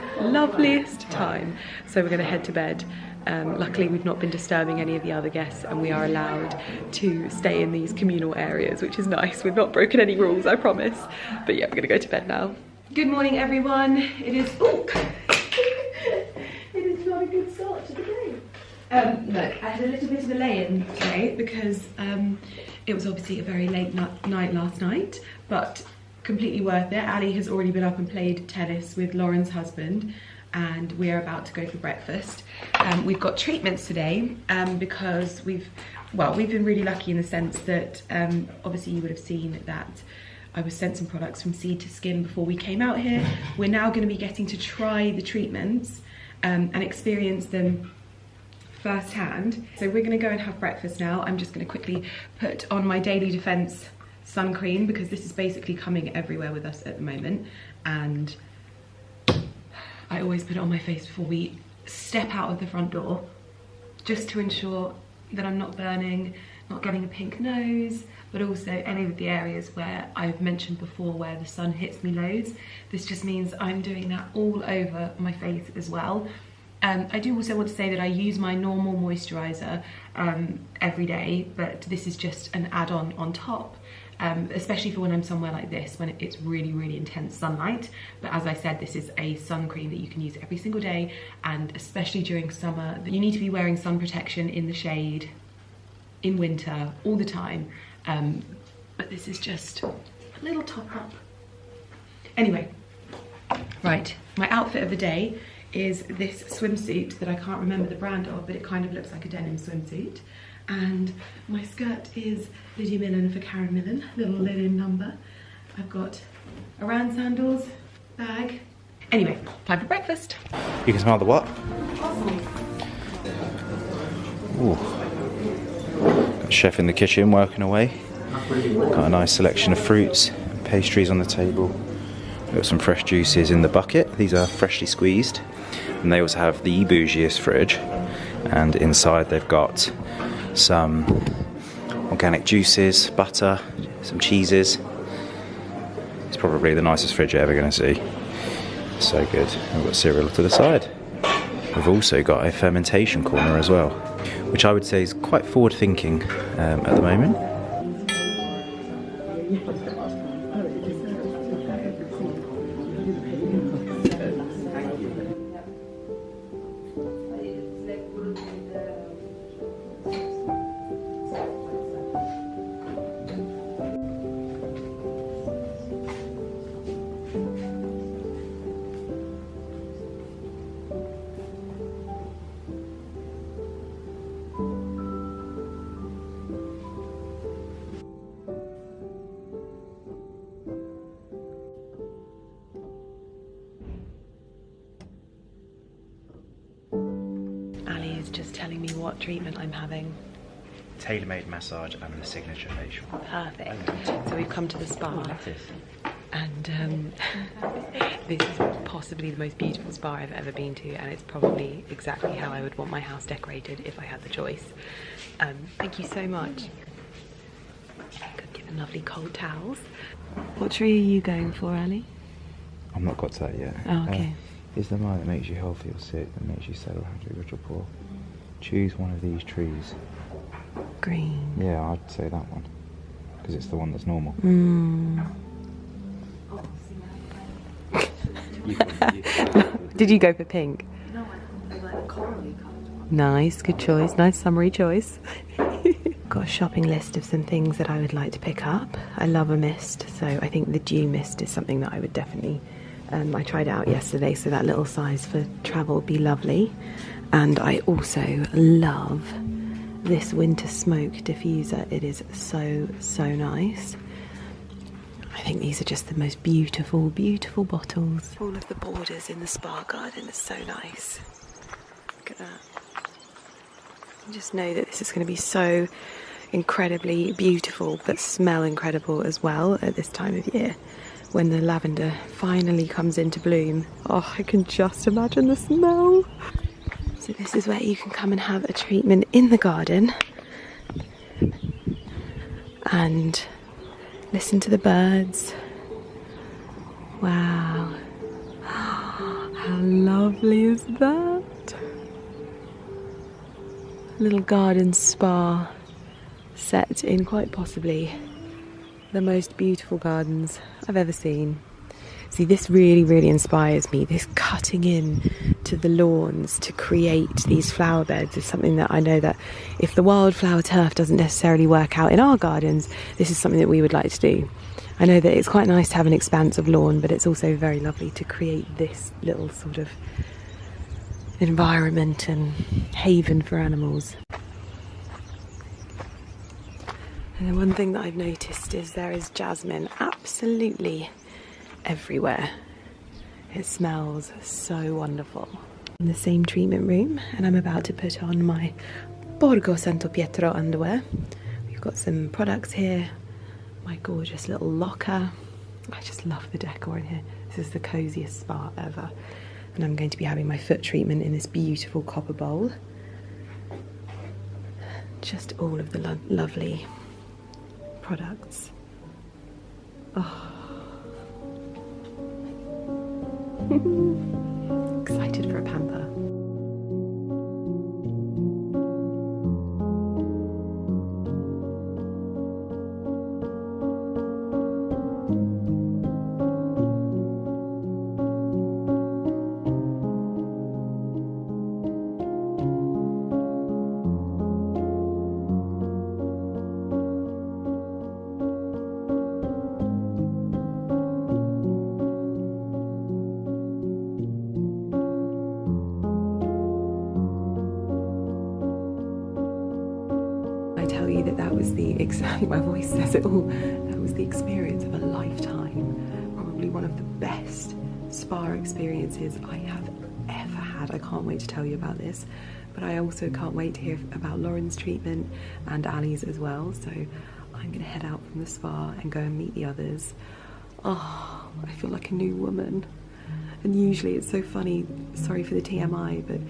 [SPEAKER 2] time. So we're going to head to bed. Luckily, we've not been disturbing any of the other guests, and we are allowed to stay in these communal areas, which is nice. We've not broken any rules, I promise. But yeah, we're going to go to bed now. Good morning, everyone. It is... Ooh. It is not a good start to the day. No, I had a little bit of a lay-in today because it was obviously a very late night last night, but completely worth it. Ali has already been up and played tennis with Lauren's husband, and we're about to go for breakfast. We've got treatments today because we've been really lucky in the sense that obviously you would have seen that I was sent some products from Seed to Skin before we came out here. We're now going to be getting to try the treatments and experience them firsthand. So we're going to go and have breakfast now. I'm just going to quickly put on my Daily Defense sun cream because this is basically coming everywhere with us at the moment, and I always put it on my face before we step out of the front door, just to ensure that I'm not burning, not getting a pink nose,
[SPEAKER 4] but also any of the areas where I've mentioned before where the sun hits me loads. This just means I'm doing that all over my face as well. I do also want to say that I use my normal moisturiser every day, but this is just an add-on on top, especially for when I'm somewhere like this, when it's really, really intense sunlight. But as I said, this is a sun cream that you can use every single day, and especially during summer, you need to be wearing sun protection in the shade, in winter, all the time. But this is just a little top up. Anyway, right, my outfit of the day is this swimsuit that I can't remember the brand of, but it kind of looks like a denim swimsuit. And my skirt is Lydia Millen for Karen Millen, little linen number. I've got Aran sandals, bag. Anyway, time for breakfast.
[SPEAKER 1] You can smell the what? Ooh. Got a chef in the kitchen working away. Got a nice selection of fruits and pastries on the table. Got some fresh juices in the bucket. These are freshly squeezed. And they also have the bougiest fridge. And inside they've got some organic juices, butter, some cheeses. It's probably the nicest fridge you're ever going to see. So good. We've got cereal to the side. We've also got a fermentation corner as well, which I would say is quite forward thinking at the moment.
[SPEAKER 4] Just telling me what treatment I'm having.
[SPEAKER 1] Tailor-made massage and the signature facial.
[SPEAKER 4] Perfect. So we've come to the spa, and this is possibly the most beautiful spa I've ever been to, and it's probably exactly how I would want my house decorated if I had the choice. Thank you so much. Could give them lovely cold towels. What tree are you going for, Ali?
[SPEAKER 1] I've not got to that yet.
[SPEAKER 4] Oh, okay.
[SPEAKER 1] Is the mind that makes you healthy or sick, that makes you sad or happy, rich or poor? Choose one of these trees.
[SPEAKER 4] Green.
[SPEAKER 1] Yeah, I'd say that one, because it's the one that's normal.
[SPEAKER 2] Did you go for pink?
[SPEAKER 3] No, I like a corally colour.
[SPEAKER 2] Nice, good choice. Nice summery choice. Got a shopping list of some things that I would like to pick up. I love a mist, so I think the dew mist is something that I would definitely... I tried it out yesterday, so that little size for travel would be lovely. And I also love this winter smoke diffuser. It is so, so nice. I think these are just the most beautiful, beautiful bottles. All of the borders in the spa garden is so nice. Look at that. I just know that this is going to be so incredibly beautiful, but smell incredible as well at this time of year, when the lavender finally comes into bloom. Oh, I can just imagine the smell. So this is where you can come and have a treatment in the garden and listen to the birds. Wow. How lovely is that? Little garden spa set in quite possibly the most beautiful gardens I've ever seen. See, this really, really inspires me. This cutting in to the lawns to create these flower beds is something that I know that if the wildflower turf doesn't necessarily work out in our gardens, this is something that we would like to do. I know that it's quite nice to have an expanse of lawn, but it's also very lovely to create this little sort of environment and haven for animals. And then one thing that I've noticed is there is jasmine absolutely everywhere. It smells so wonderful. In the same treatment room, and I'm about to put on my Borgo Santo Pietro underwear. We've got some products here, my gorgeous little locker. I just love the decor in here. This is the coziest spa ever. And I'm going to be having my foot treatment in this beautiful copper bowl. Just all of the lovely products. Oh. Excited for a pamper. I tell you that was the exact, my voice says it all, that was the experience of a lifetime. Probably one of the best spa experiences I have ever had. I can't wait to tell you about this, but I also can't wait to hear about Lauren's treatment and Ali's as well. So I'm gonna head out from the spa and go and meet the others. Oh, I feel like a new woman. And usually it's so funny, sorry for the TMI, but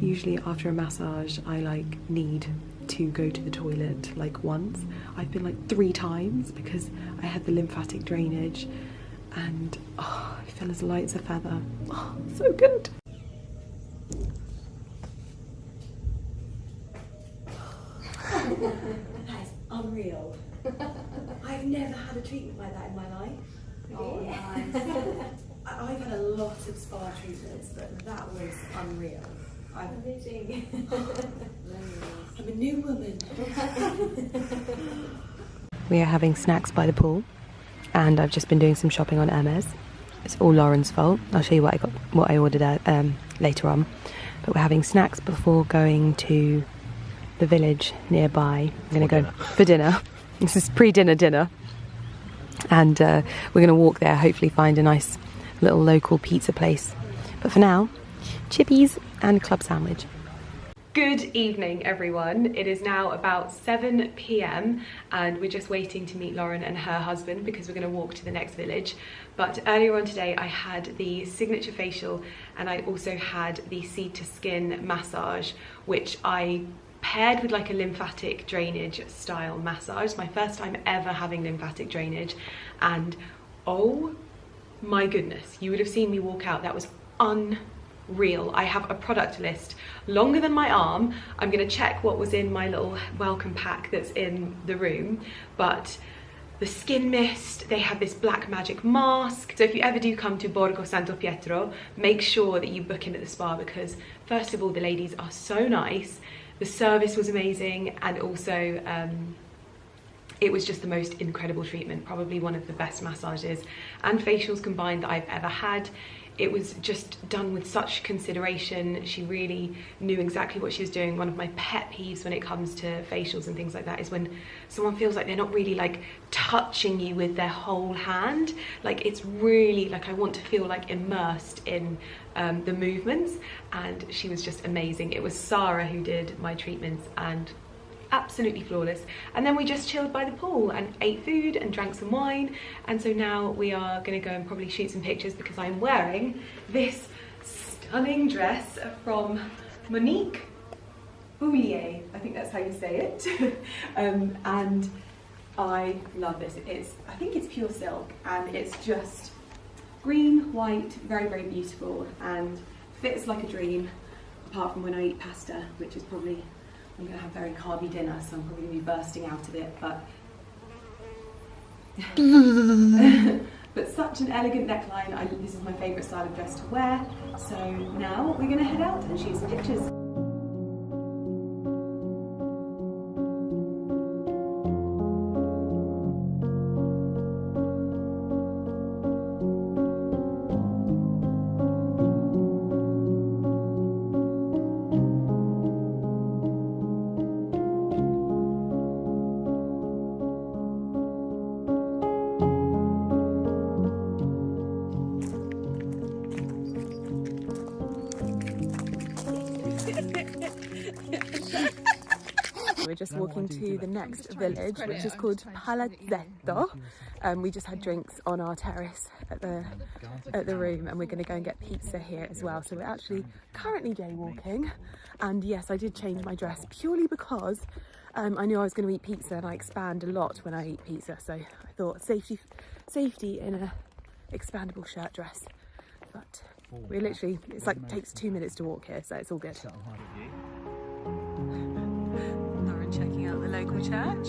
[SPEAKER 2] usually after a massage I like need to go to the toilet like once. I've been like 3 times because I had the lymphatic drainage, and oh, I feel as light as a feather. Oh, so good.
[SPEAKER 3] That is unreal. I've never had a treatment like that in my life. Oh, nice. I've had a lot of spa treatments, but that was unreal. Amazing. I'm a new woman.
[SPEAKER 2] We are having snacks by the pool, and I've just been doing some shopping on Hermes. It's all Lauren's fault. I'll show you what I ordered later on. But we're having snacks before going to the village nearby. I'm going to go for dinner. This is pre-dinner dinner. And we're going to walk there, hopefully find a nice little local pizza place. But for now, chippies and club sandwich.
[SPEAKER 4] Good evening, everyone. It is now about 7 p.m. and we're just waiting to meet Lauren and her husband because we're going to walk to the next village. But earlier on today I had the signature facial and I also had the seed to skin massage, which I paired with like a lymphatic drainage style massage. My first time ever having lymphatic drainage, and oh my goodness, you would have seen me walk out. That was unreal. I have a product list longer than my arm. I'm going to check what was in my little welcome pack that's in the room, but the skin mist, they have this black magic mask. So if you ever do come to Borgo Santo Pietro, make sure that you book in at the spa, because first of all, the ladies are so nice, the service was amazing, and also it was just the most incredible treatment, probably one of the best massages and facials combined that I've ever had. It was just done with such consideration. She really knew exactly what she was doing. One of my pet peeves when it comes to facials and things like that is when someone feels like they're not really like touching you with their whole hand. Like, it's really like, I want to feel like immersed in the movements, and she was just amazing. It was Sarah who did my treatments, and absolutely flawless. And then we just chilled by the pool and ate food and drank some wine, and so now we are going to go and probably shoot some pictures because I'm wearing this stunning dress from Monique Boulier, I think that's how you say it. And I love this. I think it's pure silk, and it's just green, white, very, very beautiful, and fits like a dream, apart from when I eat pasta, which is probably, I'm going to have very carby dinner, so I'm probably going to be bursting out of it, but but such an elegant neckline. This is my favourite style of dress to wear. So now we're going to head out and shoot some pictures.
[SPEAKER 2] We're just walking to the next village, which is called Palazzetto. We just had drinks on our terrace at the room, and we're going to go and get pizza here as well. So we're actually currently jaywalking, and yes, I did change my dress purely because I knew I was going to eat pizza, and I expand a lot when I eat pizza, so I thought safety in a expandable shirt dress. But we're literally, it's like takes 2 minutes to walk here, so it's all good. Lauren checking out the local church.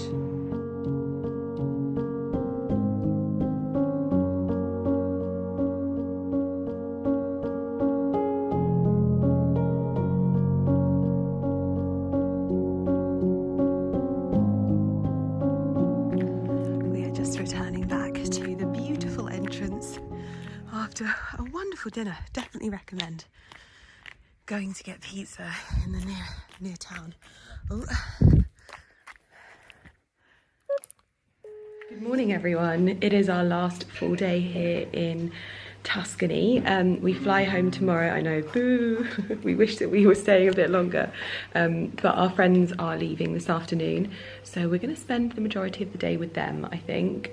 [SPEAKER 2] Returning back to the beautiful entrance after a wonderful dinner. Definitely recommend going to get pizza in the near town. Oh. Good morning, everyone. It is our last full day here in Tuscany. We fly home tomorrow. I know, boo. We wish that we were staying a bit longer, but our friends are leaving this afternoon, so we're going to spend the majority of the day with them, I think.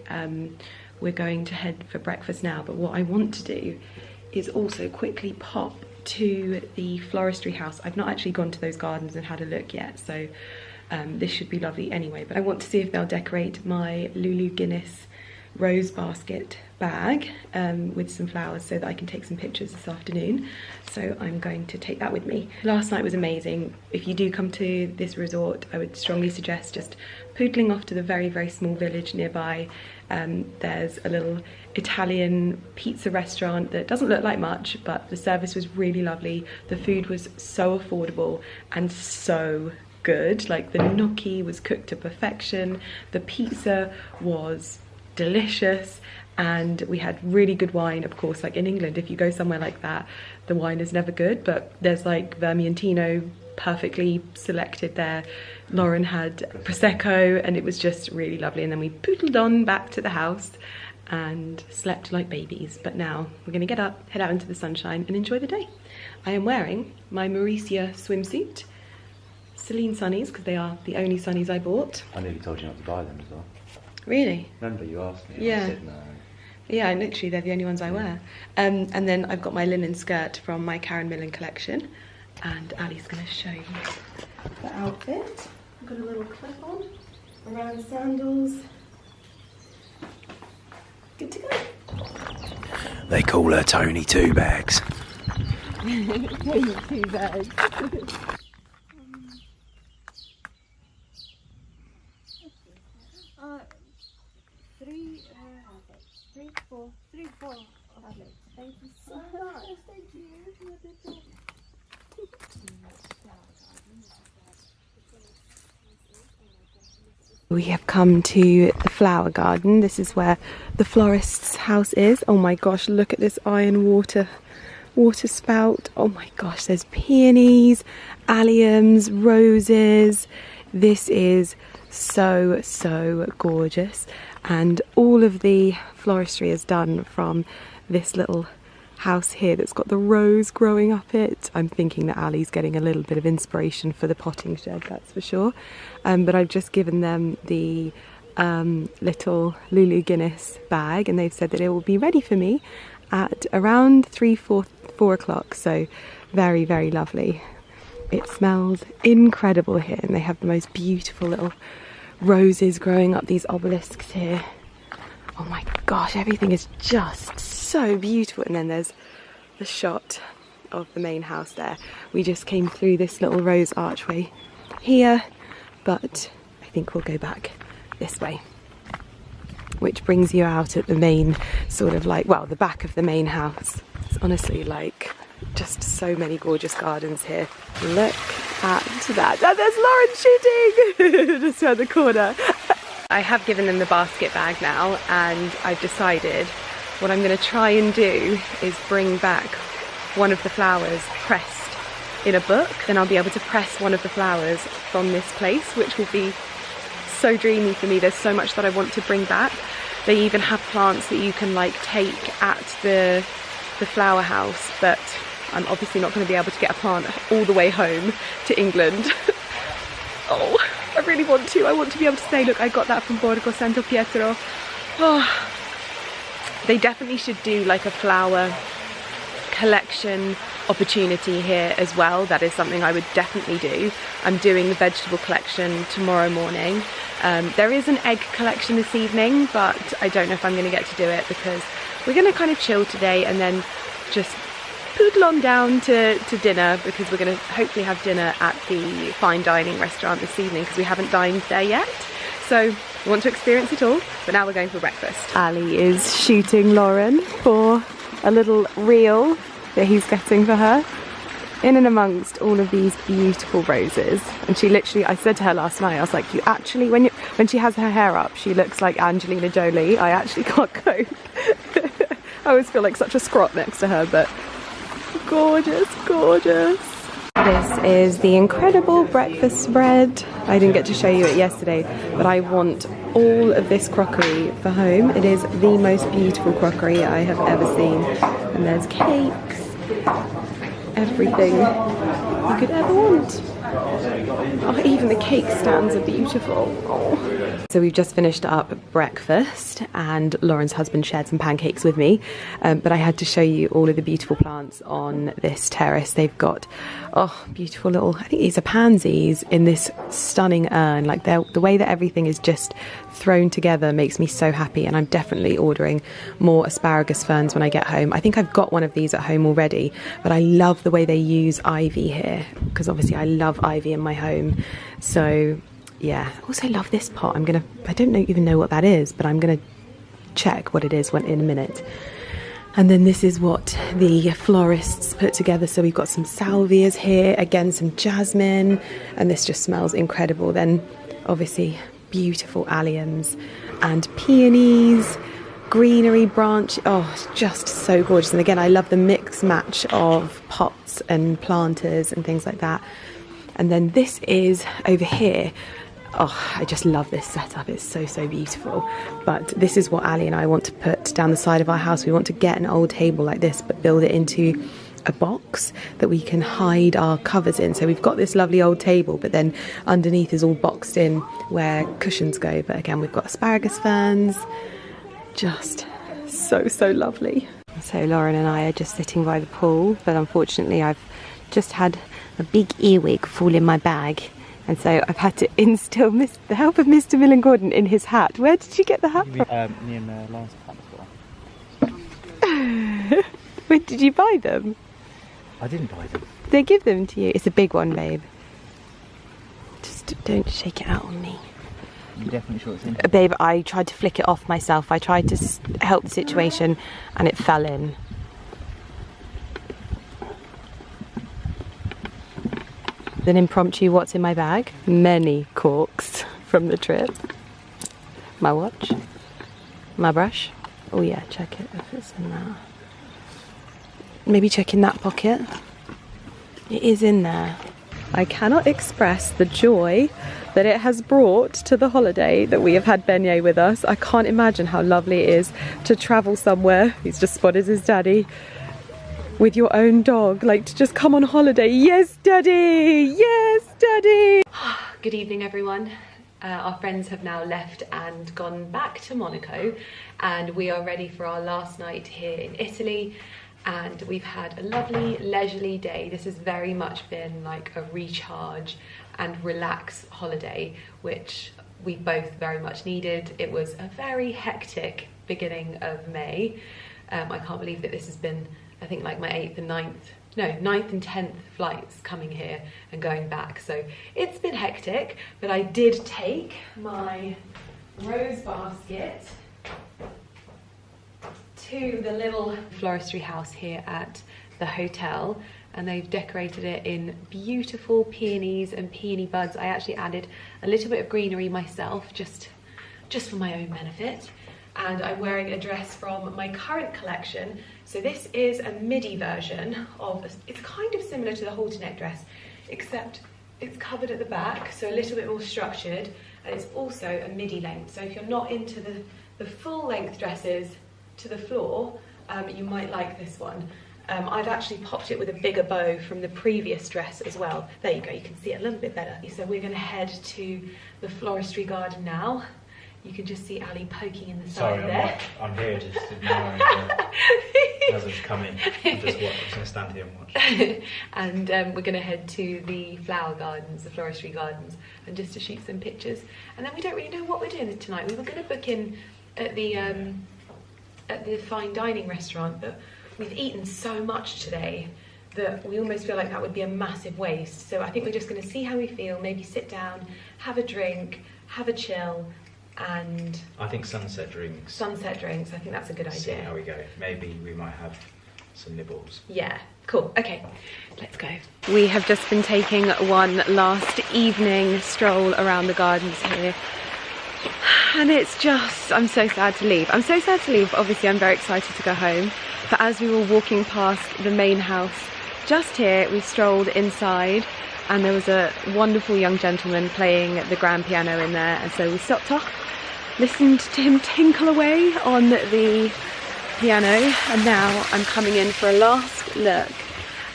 [SPEAKER 2] We're going to head for breakfast now, but what I want to do is also quickly pop to the floristry house. I've not actually gone to those gardens and had a look yet, so this should be lovely anyway, but I want to see if they'll decorate my Lulu Guinness rose basket bag with some flowers so that I can take some pictures this afternoon. So I'm going to take that with me. Last night was amazing. If you do come to this resort, I would strongly suggest just poodling off to the very, very small village nearby. There's a little Italian pizza restaurant that doesn't look like much, but the service was really lovely. The food was so affordable and so good. Like, the gnocchi was cooked to perfection. The pizza was delicious, and we had really good wine. Of course, like in England, if you go somewhere like that, the wine is never good, but there's like Vermentino perfectly selected there. Lauren had Prosecco, and it was just really lovely. And then we poodled on back to the house and slept like babies. But now we're gonna get up, head out into the sunshine and enjoy the day. I am wearing my Mauricia swimsuit, Celine sunnies, because they are the only sunnies I bought.
[SPEAKER 1] I nearly told you not to buy them as well.
[SPEAKER 2] Really?
[SPEAKER 1] Remember, you asked me.
[SPEAKER 2] Yeah.
[SPEAKER 1] I said no.
[SPEAKER 2] Yeah, and literally they're the only ones I wear. And then I've got my linen skirt from my Karen Millen collection, and Ali's going to show you the outfit. I've got a little clip on around the sandals. Good to go.
[SPEAKER 1] They call her Tony Two Bags.
[SPEAKER 2] Tony Two Bags. Three, four. Thank you so much. Thank you. We have come to the flower garden. This is where the florist's house is. Oh my gosh, look at this iron water spout. Oh my gosh, there's peonies, alliums, roses. This is so gorgeous. And all of the floristry is done from this little house here that's got the rose growing up it. I'm thinking that Ali's getting a little bit of inspiration for the potting shed, that's for sure. But I've just given them the little Lulu Guinness bag, and they've said that it will be ready for me at around 4 o'clock. So very, very lovely. It smells incredible here, and they have the most beautiful little roses growing up these obelisks here. Oh my gosh, everything is just so beautiful. And then there's the shot of the main house there. We just came through this little rose archway here, but I think we'll go back this way, which brings you out at the main sort of like, well, the back of the main house. It's honestly like just so many gorgeous gardens here. Look at that. And there's Lauren shooting just around the corner. I have given them the basket bag now, and I've decided what I'm going to try and do is bring back one of the flowers pressed in a book. Then I'll be able to press one of the flowers from this place, which will be so dreamy for me. There's so much that I want to bring back. They even have plants that you can like take at the flower house, but I'm obviously not going to be able to get a plant all the way home to England. Oh, I really want to. I want to be able to say, look, I got that from Borgo Santo Pietro. Oh, they definitely should do like a flower collection opportunity here as well. That is something I would definitely do. I'm doing the vegetable collection tomorrow morning. There is an egg collection this evening, but I don't know if I'm going to get to do it because we're going to kind of chill today and then just poodle on down to dinner, because we're going to hopefully have dinner at the fine dining restaurant this evening because we haven't dined there yet. So we want to experience it all, but now we're going for breakfast. Ali is shooting Lauren for a little reel that he's getting for her, in and amongst all of these beautiful roses. And she literally, I said to her last night, I was like, you actually, when she has her hair up, she looks like Angelina Jolie. I actually can't cope. I always feel like such a scrot next to her, but gorgeous, gorgeous. This is the incredible breakfast spread. I didn't get to show you it yesterday, but I want all of this crockery for home. It is the most beautiful crockery I have ever seen. And there's cakes, everything you could ever want. Oh, even the cake stands are beautiful. Oh. So we've just finished up breakfast and Lauren's husband shared some pancakes with me, but I had to show you all of the beautiful plants on this terrace. They've got, oh, beautiful little, I think these are pansies in this stunning urn. Like the way that everything is just thrown together makes me so happy, and I'm definitely ordering more asparagus ferns when I get home. I think I've got one of these at home already, but I love the way they use ivy here, because obviously I love ivy in my home. So yeah, I also love this pot. I don't even know what that is, but I'm gonna check what it is in a minute. And then this is what the florists put together. So we've got some salvias here, again some jasmine, and this just smells incredible. Then obviously beautiful alliums and peonies, greenery branch. Oh, just so gorgeous. And again, I love the mix match of pots and planters and things like that. And then this is over here. Oh, I just love this setup. It's so, so beautiful. But this is what Ali and I want to put down the side of our house. We want to get an old table like this, but build it into a box that we can hide our covers in. So we've got this lovely old table, but then underneath is all boxed in where cushions go. But again, we've got asparagus ferns. Just so, so lovely. So Lauren and I are just sitting by the pool, but unfortunately I've just had a big earwig fall in my bag. And so I've had to instill the help of Mr. Millen Gordon in his hat. Where did you get the hat from?
[SPEAKER 1] Me and Lawrence before.
[SPEAKER 2] Where did you buy them?
[SPEAKER 1] I didn't buy them.
[SPEAKER 2] Did they give them to you? It's a big one, babe. Just don't shake it out on me.
[SPEAKER 1] You're definitely sure it's in?
[SPEAKER 2] Babe, I tried to flick it off myself. I tried to help the situation and it fell in. Then impromptu, what's in my bag? Many corks from the trip. My watch. My brush. Oh yeah, check it if it's in there. Maybe check in that pocket. It is in there. I cannot express the joy that it has brought to the holiday that we have had Beignet with us. I can't imagine how lovely it is to travel somewhere. He's just spotted his daddy. With your own dog, like to just come on holiday. Yes, daddy! Yes, daddy! Good evening, everyone. Our friends have now left and gone back to Monaco, and we are ready for our last night here in Italy. And we've had a lovely leisurely day. This has very much been like a recharge and relax holiday, which we both very much needed. It was a very hectic beginning of May. I can't believe that this has been, I think, like my 9th and 10th flights coming here and going back. So it's been hectic, but I did take my rose basket to the little floristry house here at the hotel, and they've decorated it in beautiful peonies and peony buds. I actually added a little bit of greenery myself, just for my own benefit. And I'm wearing a dress from my current collection. So this is a midi version of, it's kind of similar to the halter neck dress, except it's covered at the back, so a little bit more structured, and it's also a midi length. So if you're not into the full length dresses to the floor, you might like this one. I've actually popped it with a bigger bow from the previous dress as well. There you go, you can see it a little bit better. So we're gonna head to the floristry garden now. You can just see Ali poking in the side there.
[SPEAKER 1] I'm here just ignoring it. Hasn't come in. I'm just going to stand here and watch.
[SPEAKER 4] And we're going to head to the flower gardens, the floristry gardens, and just to shoot some pictures. And then we don't really know what we're doing tonight. We were going to book in at the fine dining restaurant, but we've eaten so much today that we almost feel like that would be a massive waste. So I think we're just going to see how we feel, maybe sit down, have a drink, have a chill, and...
[SPEAKER 1] I think sunset drinks.
[SPEAKER 4] Sunset drinks, I think that's a good idea.
[SPEAKER 1] See how we go. Maybe we might have some nibbles.
[SPEAKER 4] Yeah, cool. Okay, let's go.
[SPEAKER 2] We have just been taking one last evening stroll around the gardens here. And it's just, I'm so sad to leave. I'm so sad to leave, obviously I'm very excited to go home. But as we were walking past the main house, just here, we strolled inside and there was a wonderful young gentleman playing the grand piano in there, and so we stopped off, listened to him tinkle away on the piano, and now I'm coming in for a last look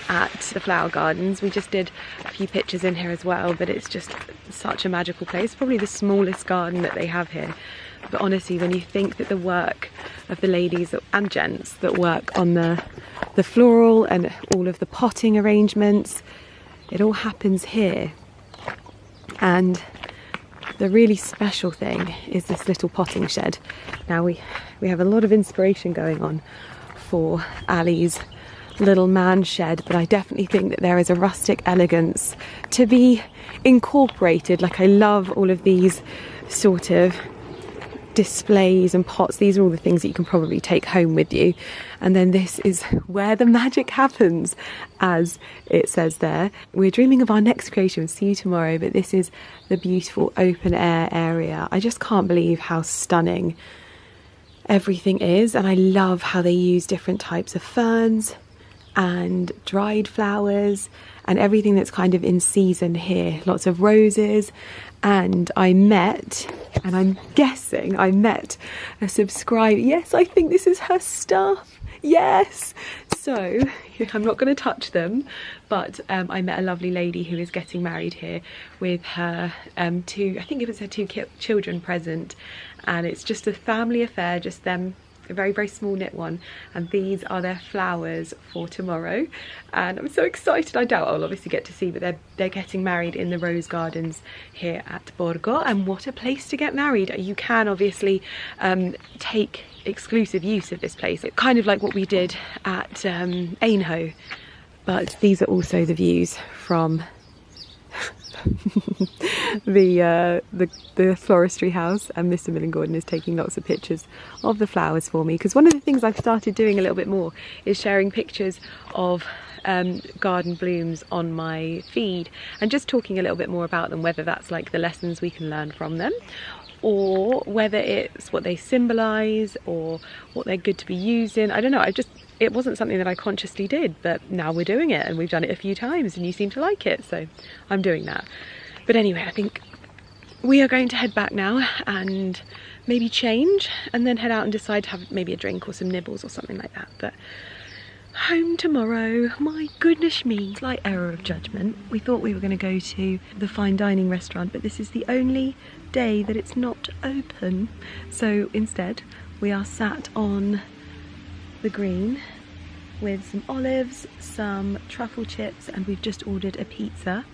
[SPEAKER 2] at the flower gardens. We just did a few pictures in here as well, but it's just such a magical place, probably the smallest garden that they have here. But honestly, when you think that the work of the ladies and gents that work on the floral and all of the potting arrangements, it all happens here. And the really special thing is this little potting shed. Now we have a lot of inspiration going on for Ali's little man shed, but I definitely think that there is a rustic elegance to be incorporated. Like, I love all of these sort of displays and pots. These are all the things that you can probably take home with you. And then this is where the magic happens, as it says there. We're dreaming of our next creation. See you tomorrow. But this is the beautiful open air area. I just can't believe how stunning everything is. And I love how they use different types of ferns and dried flowers and everything that's kind of in season here. Lots of roses. And I met, and I'm guessing I met a subscriber. Yes, I think this is her stuff. Yes. So I'm not going to touch them, but I met a lovely lady who is getting married here with her I think it was her two children present. And it's just a family affair, just them. A very, very small knit one, and these are their flowers for tomorrow, and I'm so excited. I doubt I'll obviously get to see, but they're getting married in the rose gardens here at Borgo, and what a place to get married. You can obviously take exclusive use of this place, kind of like what we did at Ainhoe, but these are also the views from the floristry house, and Mr. Millen Gordon is taking lots of pictures of the flowers for me, because one of the things I've started doing a little bit more is sharing pictures of garden blooms on my feed and just talking a little bit more about them, whether that's like the lessons we can learn from them, or whether it's what they symbolise or what they're good to be used in. I don't know, it wasn't something that I consciously did, but now we're doing it, and we've done it a few times and you seem to like it, so I'm doing that. But anyway, I think we are going to head back now and maybe change and then head out and decide to have maybe a drink or some nibbles or something like that. But home tomorrow, my goodness me, slight error of judgment. We thought we were going to go to the fine dining restaurant, but this is the only day that it's not open. So instead, we are sat on the green with some olives, some truffle chips, and we've just ordered a pizza.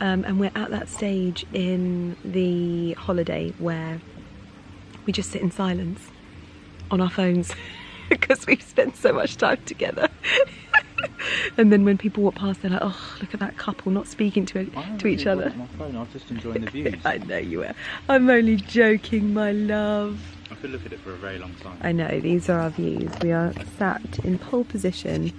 [SPEAKER 2] And we're at that stage in the holiday where we just sit in silence on our phones because we've spent so much time together. And then when people walk past, they're like, oh, look at that couple not speaking to each other.
[SPEAKER 1] On my phone, I was just enjoying the views.
[SPEAKER 2] I know you were. I'm only joking, my love.
[SPEAKER 1] I could look at it for a very long time.
[SPEAKER 2] I know, these are our views. We are sat in pole position,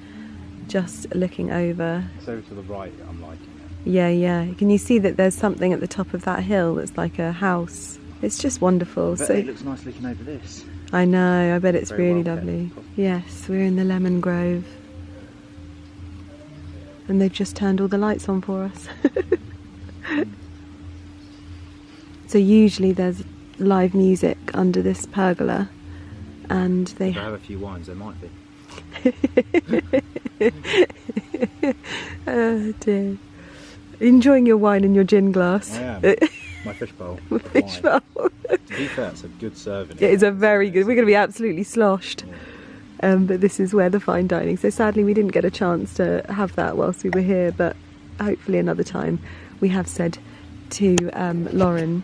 [SPEAKER 2] just looking over.
[SPEAKER 1] It's over to the right, I'm liking it.
[SPEAKER 2] Yeah, yeah. Can you see that there's something at the top of that hill that's like a house? It's just wonderful.
[SPEAKER 1] So it looks nice looking over this.
[SPEAKER 2] I know, I bet it's
[SPEAKER 1] Very
[SPEAKER 2] really
[SPEAKER 1] well
[SPEAKER 2] lovely.
[SPEAKER 1] kept.
[SPEAKER 2] Yes, we're in the lemon grove. And they've just turned all the lights on for us. So usually there's live music under this pergola, and they
[SPEAKER 1] If I have a few wines, there might be.
[SPEAKER 2] Oh dear. Enjoying your wine in your gin glass.
[SPEAKER 1] I am. My fish bowl.
[SPEAKER 2] Fish bowl.
[SPEAKER 1] To be fair, it's a good serving.
[SPEAKER 2] It is a very good. We're going to be absolutely sloshed. But this is where the fine dining. So sadly we didn't get a chance to have that whilst we were here, but hopefully another time. We have said to Lauren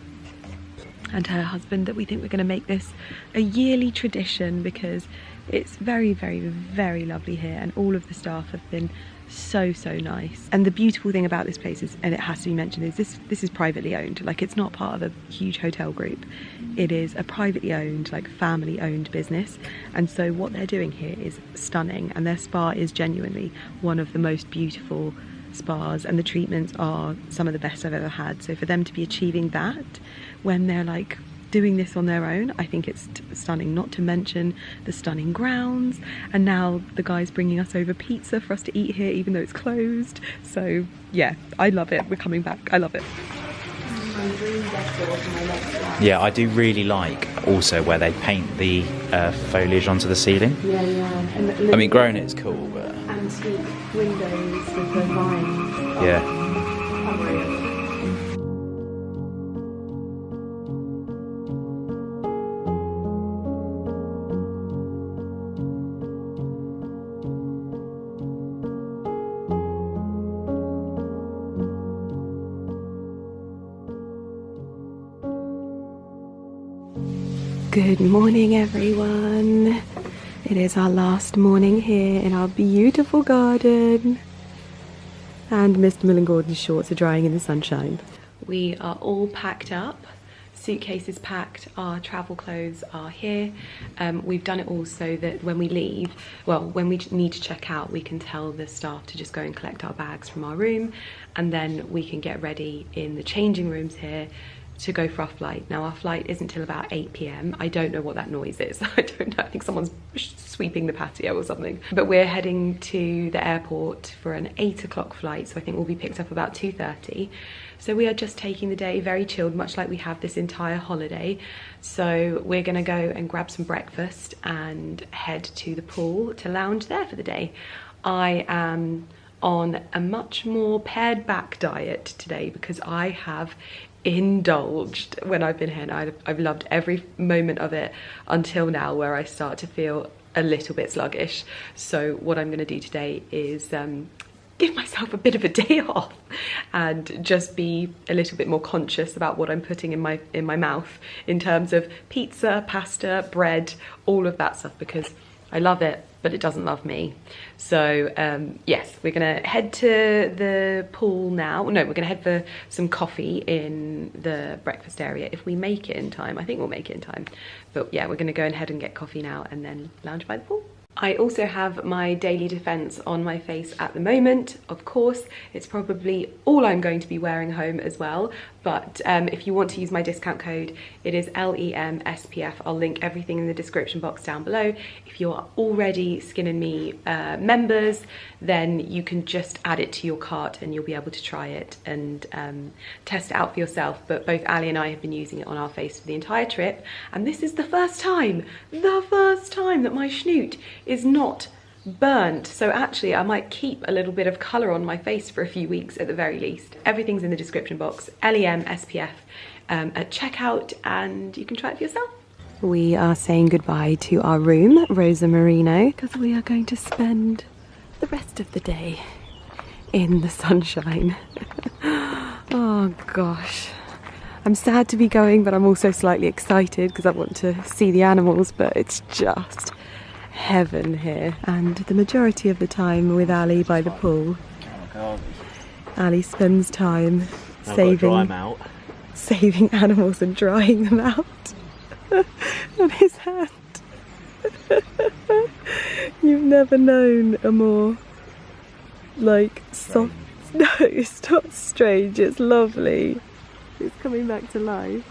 [SPEAKER 2] and her husband that we think we're going to make this a yearly tradition, because it's very, very, very lovely here, and all of the staff have been so nice. And the beautiful thing about this place is, and it has to be mentioned, is this is privately owned. Like, it's not part of a huge hotel group. It is a privately owned, like family owned business, and so what they're doing here is stunning, and their spa is genuinely one of the most beautiful spas, and the treatments are some of the best I've ever had. So for them to be achieving that when they're like doing this on their own, I think it's stunning, not to mention the stunning grounds. And now the guy's bringing us over pizza for us to eat here even though it's closed. So yeah, I love it. We're coming back. I love it.
[SPEAKER 1] Yeah, I do really like also where they paint the foliage onto the ceiling.
[SPEAKER 2] Yeah. And
[SPEAKER 1] I mean, growing it's cool, but
[SPEAKER 2] antique windows with the vines.
[SPEAKER 1] yeah.
[SPEAKER 2] Good morning, everyone. It is our last morning here in our beautiful garden, and Mr. Millen Gordon's shorts are drying in the sunshine.
[SPEAKER 4] We are all packed up, suitcases packed, our travel clothes are here. We've done it all so that when we leave, well, when we need to check out, we can tell the staff to just go and collect our bags from our room, and then we can get ready in the changing rooms here to go for our flight. Now our flight isn't till about 8 p.m. I don't know what that noise is. I don't know, I think someone's sweeping the patio or something. But we're heading to the airport for an 8 o'clock flight, so I think we'll be picked up about 2:30. So we are just taking the day very chilled, much like we have this entire holiday. So we're gonna go and grab some breakfast and head to the pool to lounge there for the day. I am on a much more pared back diet today because I have indulged when I've been here, and I've loved every moment of it until now, where I start to feel a little bit sluggish. So what I'm going to do today is give myself a bit of a day off and just be a little bit more conscious about what I'm putting in my mouth in terms of pizza, pasta, bread, all of that stuff, because I love it, but it doesn't love me. So yes, we're gonna head to the pool now. No, we're gonna head for some coffee in the breakfast area if we make it in time. I think we'll make it in time. But yeah, we're gonna go ahead and get coffee now and then lounge by the pool. I also have my daily defense on my face at the moment. Of course, it's probably all I'm going to be wearing home as well. But if you want to use my discount code, it is LEMSPF. I'll link everything in the description box down below. If you're already Skin and Me members, then you can just add it to your cart and you'll be able to try it and test it out for yourself. But both Ali and I have been using it on our face for the entire trip, and this is the first time that my snoot is not burnt. So actually I might keep a little bit of colour on my face for a few weeks at the very least. Everything's in the description box, LEM SPF at checkout, and you can try it for yourself.
[SPEAKER 2] We are saying goodbye to our room, Rosa Marino, because we are going to spend the rest of the day in the sunshine. Oh gosh, I'm sad to be going, but I'm also slightly excited because I want to see the animals, but it's just heaven here. And the majority of the time with Ali by the pool, Ali spends time saving animals and drying them out on his hand. You've never known a more like soft. No, it's not strange, it's lovely. It's coming back to life.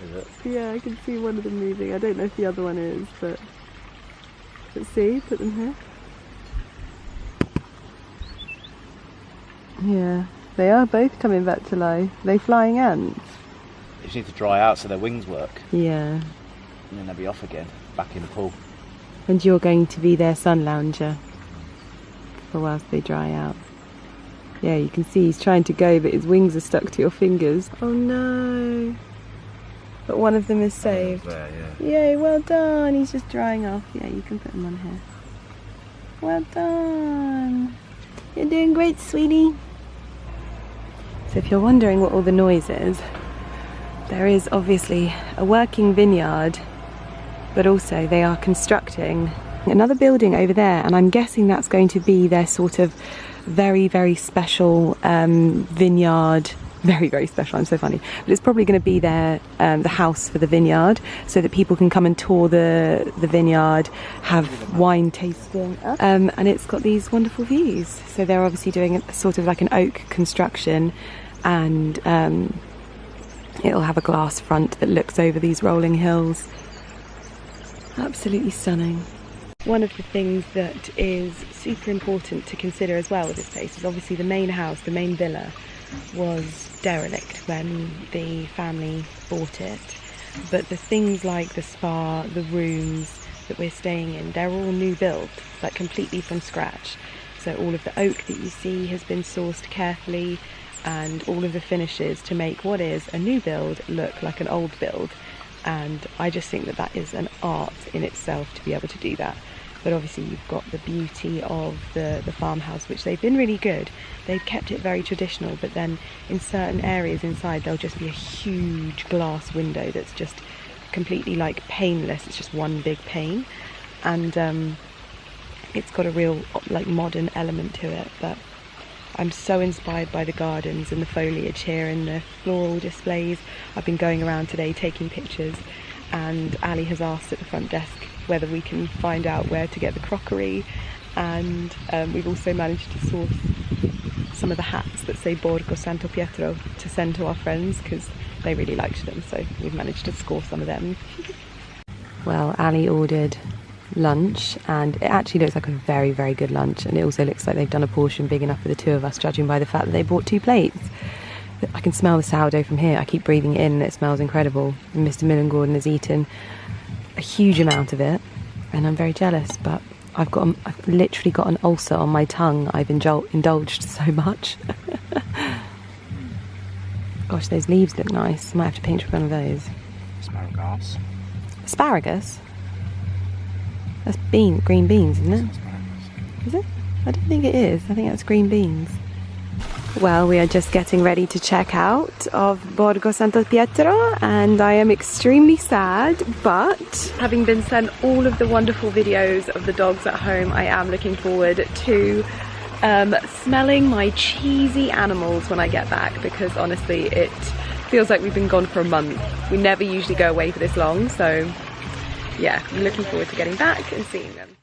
[SPEAKER 5] Is it?
[SPEAKER 2] Yeah, I can see one of them moving. I don't know if the other one is, but let's see, put them here. Yeah, they are both coming back to life. They flying ants?
[SPEAKER 6] They just need to dry out so their wings work.
[SPEAKER 2] Yeah.
[SPEAKER 6] And then they'll be off again, back in the pool.
[SPEAKER 2] And you're going to be their sun lounger for whilst they dry out. Yeah, you can see he's trying to go, but his wings are stuck to your fingers. Oh no. But one of them is saved.
[SPEAKER 6] There, yeah.
[SPEAKER 2] Yay, well done. He's just drying off. Yeah, you can put him on here. Well done. You're doing great, sweetie. So if you're wondering what all the noise is, there is obviously a working vineyard, but also they are constructing another building over there, and I'm guessing that's going to be their sort of very, very special vineyard. Very, very special, I'm so funny. But it's probably going to be their the house for the vineyard, so that people can come and tour the vineyard, have wine tasting, and it's got these wonderful views. So they're obviously doing a sort of like an oak construction, and it'll have a glass front that looks over these rolling hills. Absolutely stunning. One of the things that is super important to consider as well with this place is obviously the main house, the main villa, was derelict when the family bought it. But the things like the spa, the rooms that we're staying in, they're all new build, like completely from scratch. So all of the oak that you see has been sourced carefully, and all of the finishes to make what is a new build look like an old build. And I just think that that is an art in itself to be able to do that. But obviously you've got the beauty of the farmhouse, which they've been really good. They've kept it very traditional, but then in certain areas inside there'll just be a huge glass window that's just completely like paneless. It's just one big pane, and it's got a real like modern element to it. But I'm so inspired by the gardens and the foliage here and the floral displays. I've been going around today taking pictures, and Ali has asked at the front desk whether we can find out where to get the crockery, and we've also managed to source some of the hats that say Borgo Santo Pietro to send to our friends because they really liked them, so we've managed to score some of them. Well, Ali ordered lunch, and it actually looks like a very, very good lunch, and it also looks like they've done a portion big enough for the two of us, judging by the fact that they bought 2 plates. I can smell the sourdough from here. I keep breathing it in and it smells incredible. And Mr. Millen Gordon has eaten a huge amount of it, and I'm very jealous, but I've literally got an ulcer on my tongue. I've indulged so much. Gosh, those leaves look nice. I might have to pinch one of those.
[SPEAKER 6] Asparagus.
[SPEAKER 2] Asparagus? That's green beans, isn't it? Is it? I don't think it is. I think that's green beans. Well, we are just getting ready to check out of Borgo Santo Pietro, and I am extremely sad, but having been sent all of the wonderful videos of the dogs at home, I am looking forward to smelling my cheesy animals when I get back, because honestly it feels like we've been gone for a month. We never usually go away for this long, so yeah, I'm looking forward to getting back and seeing them.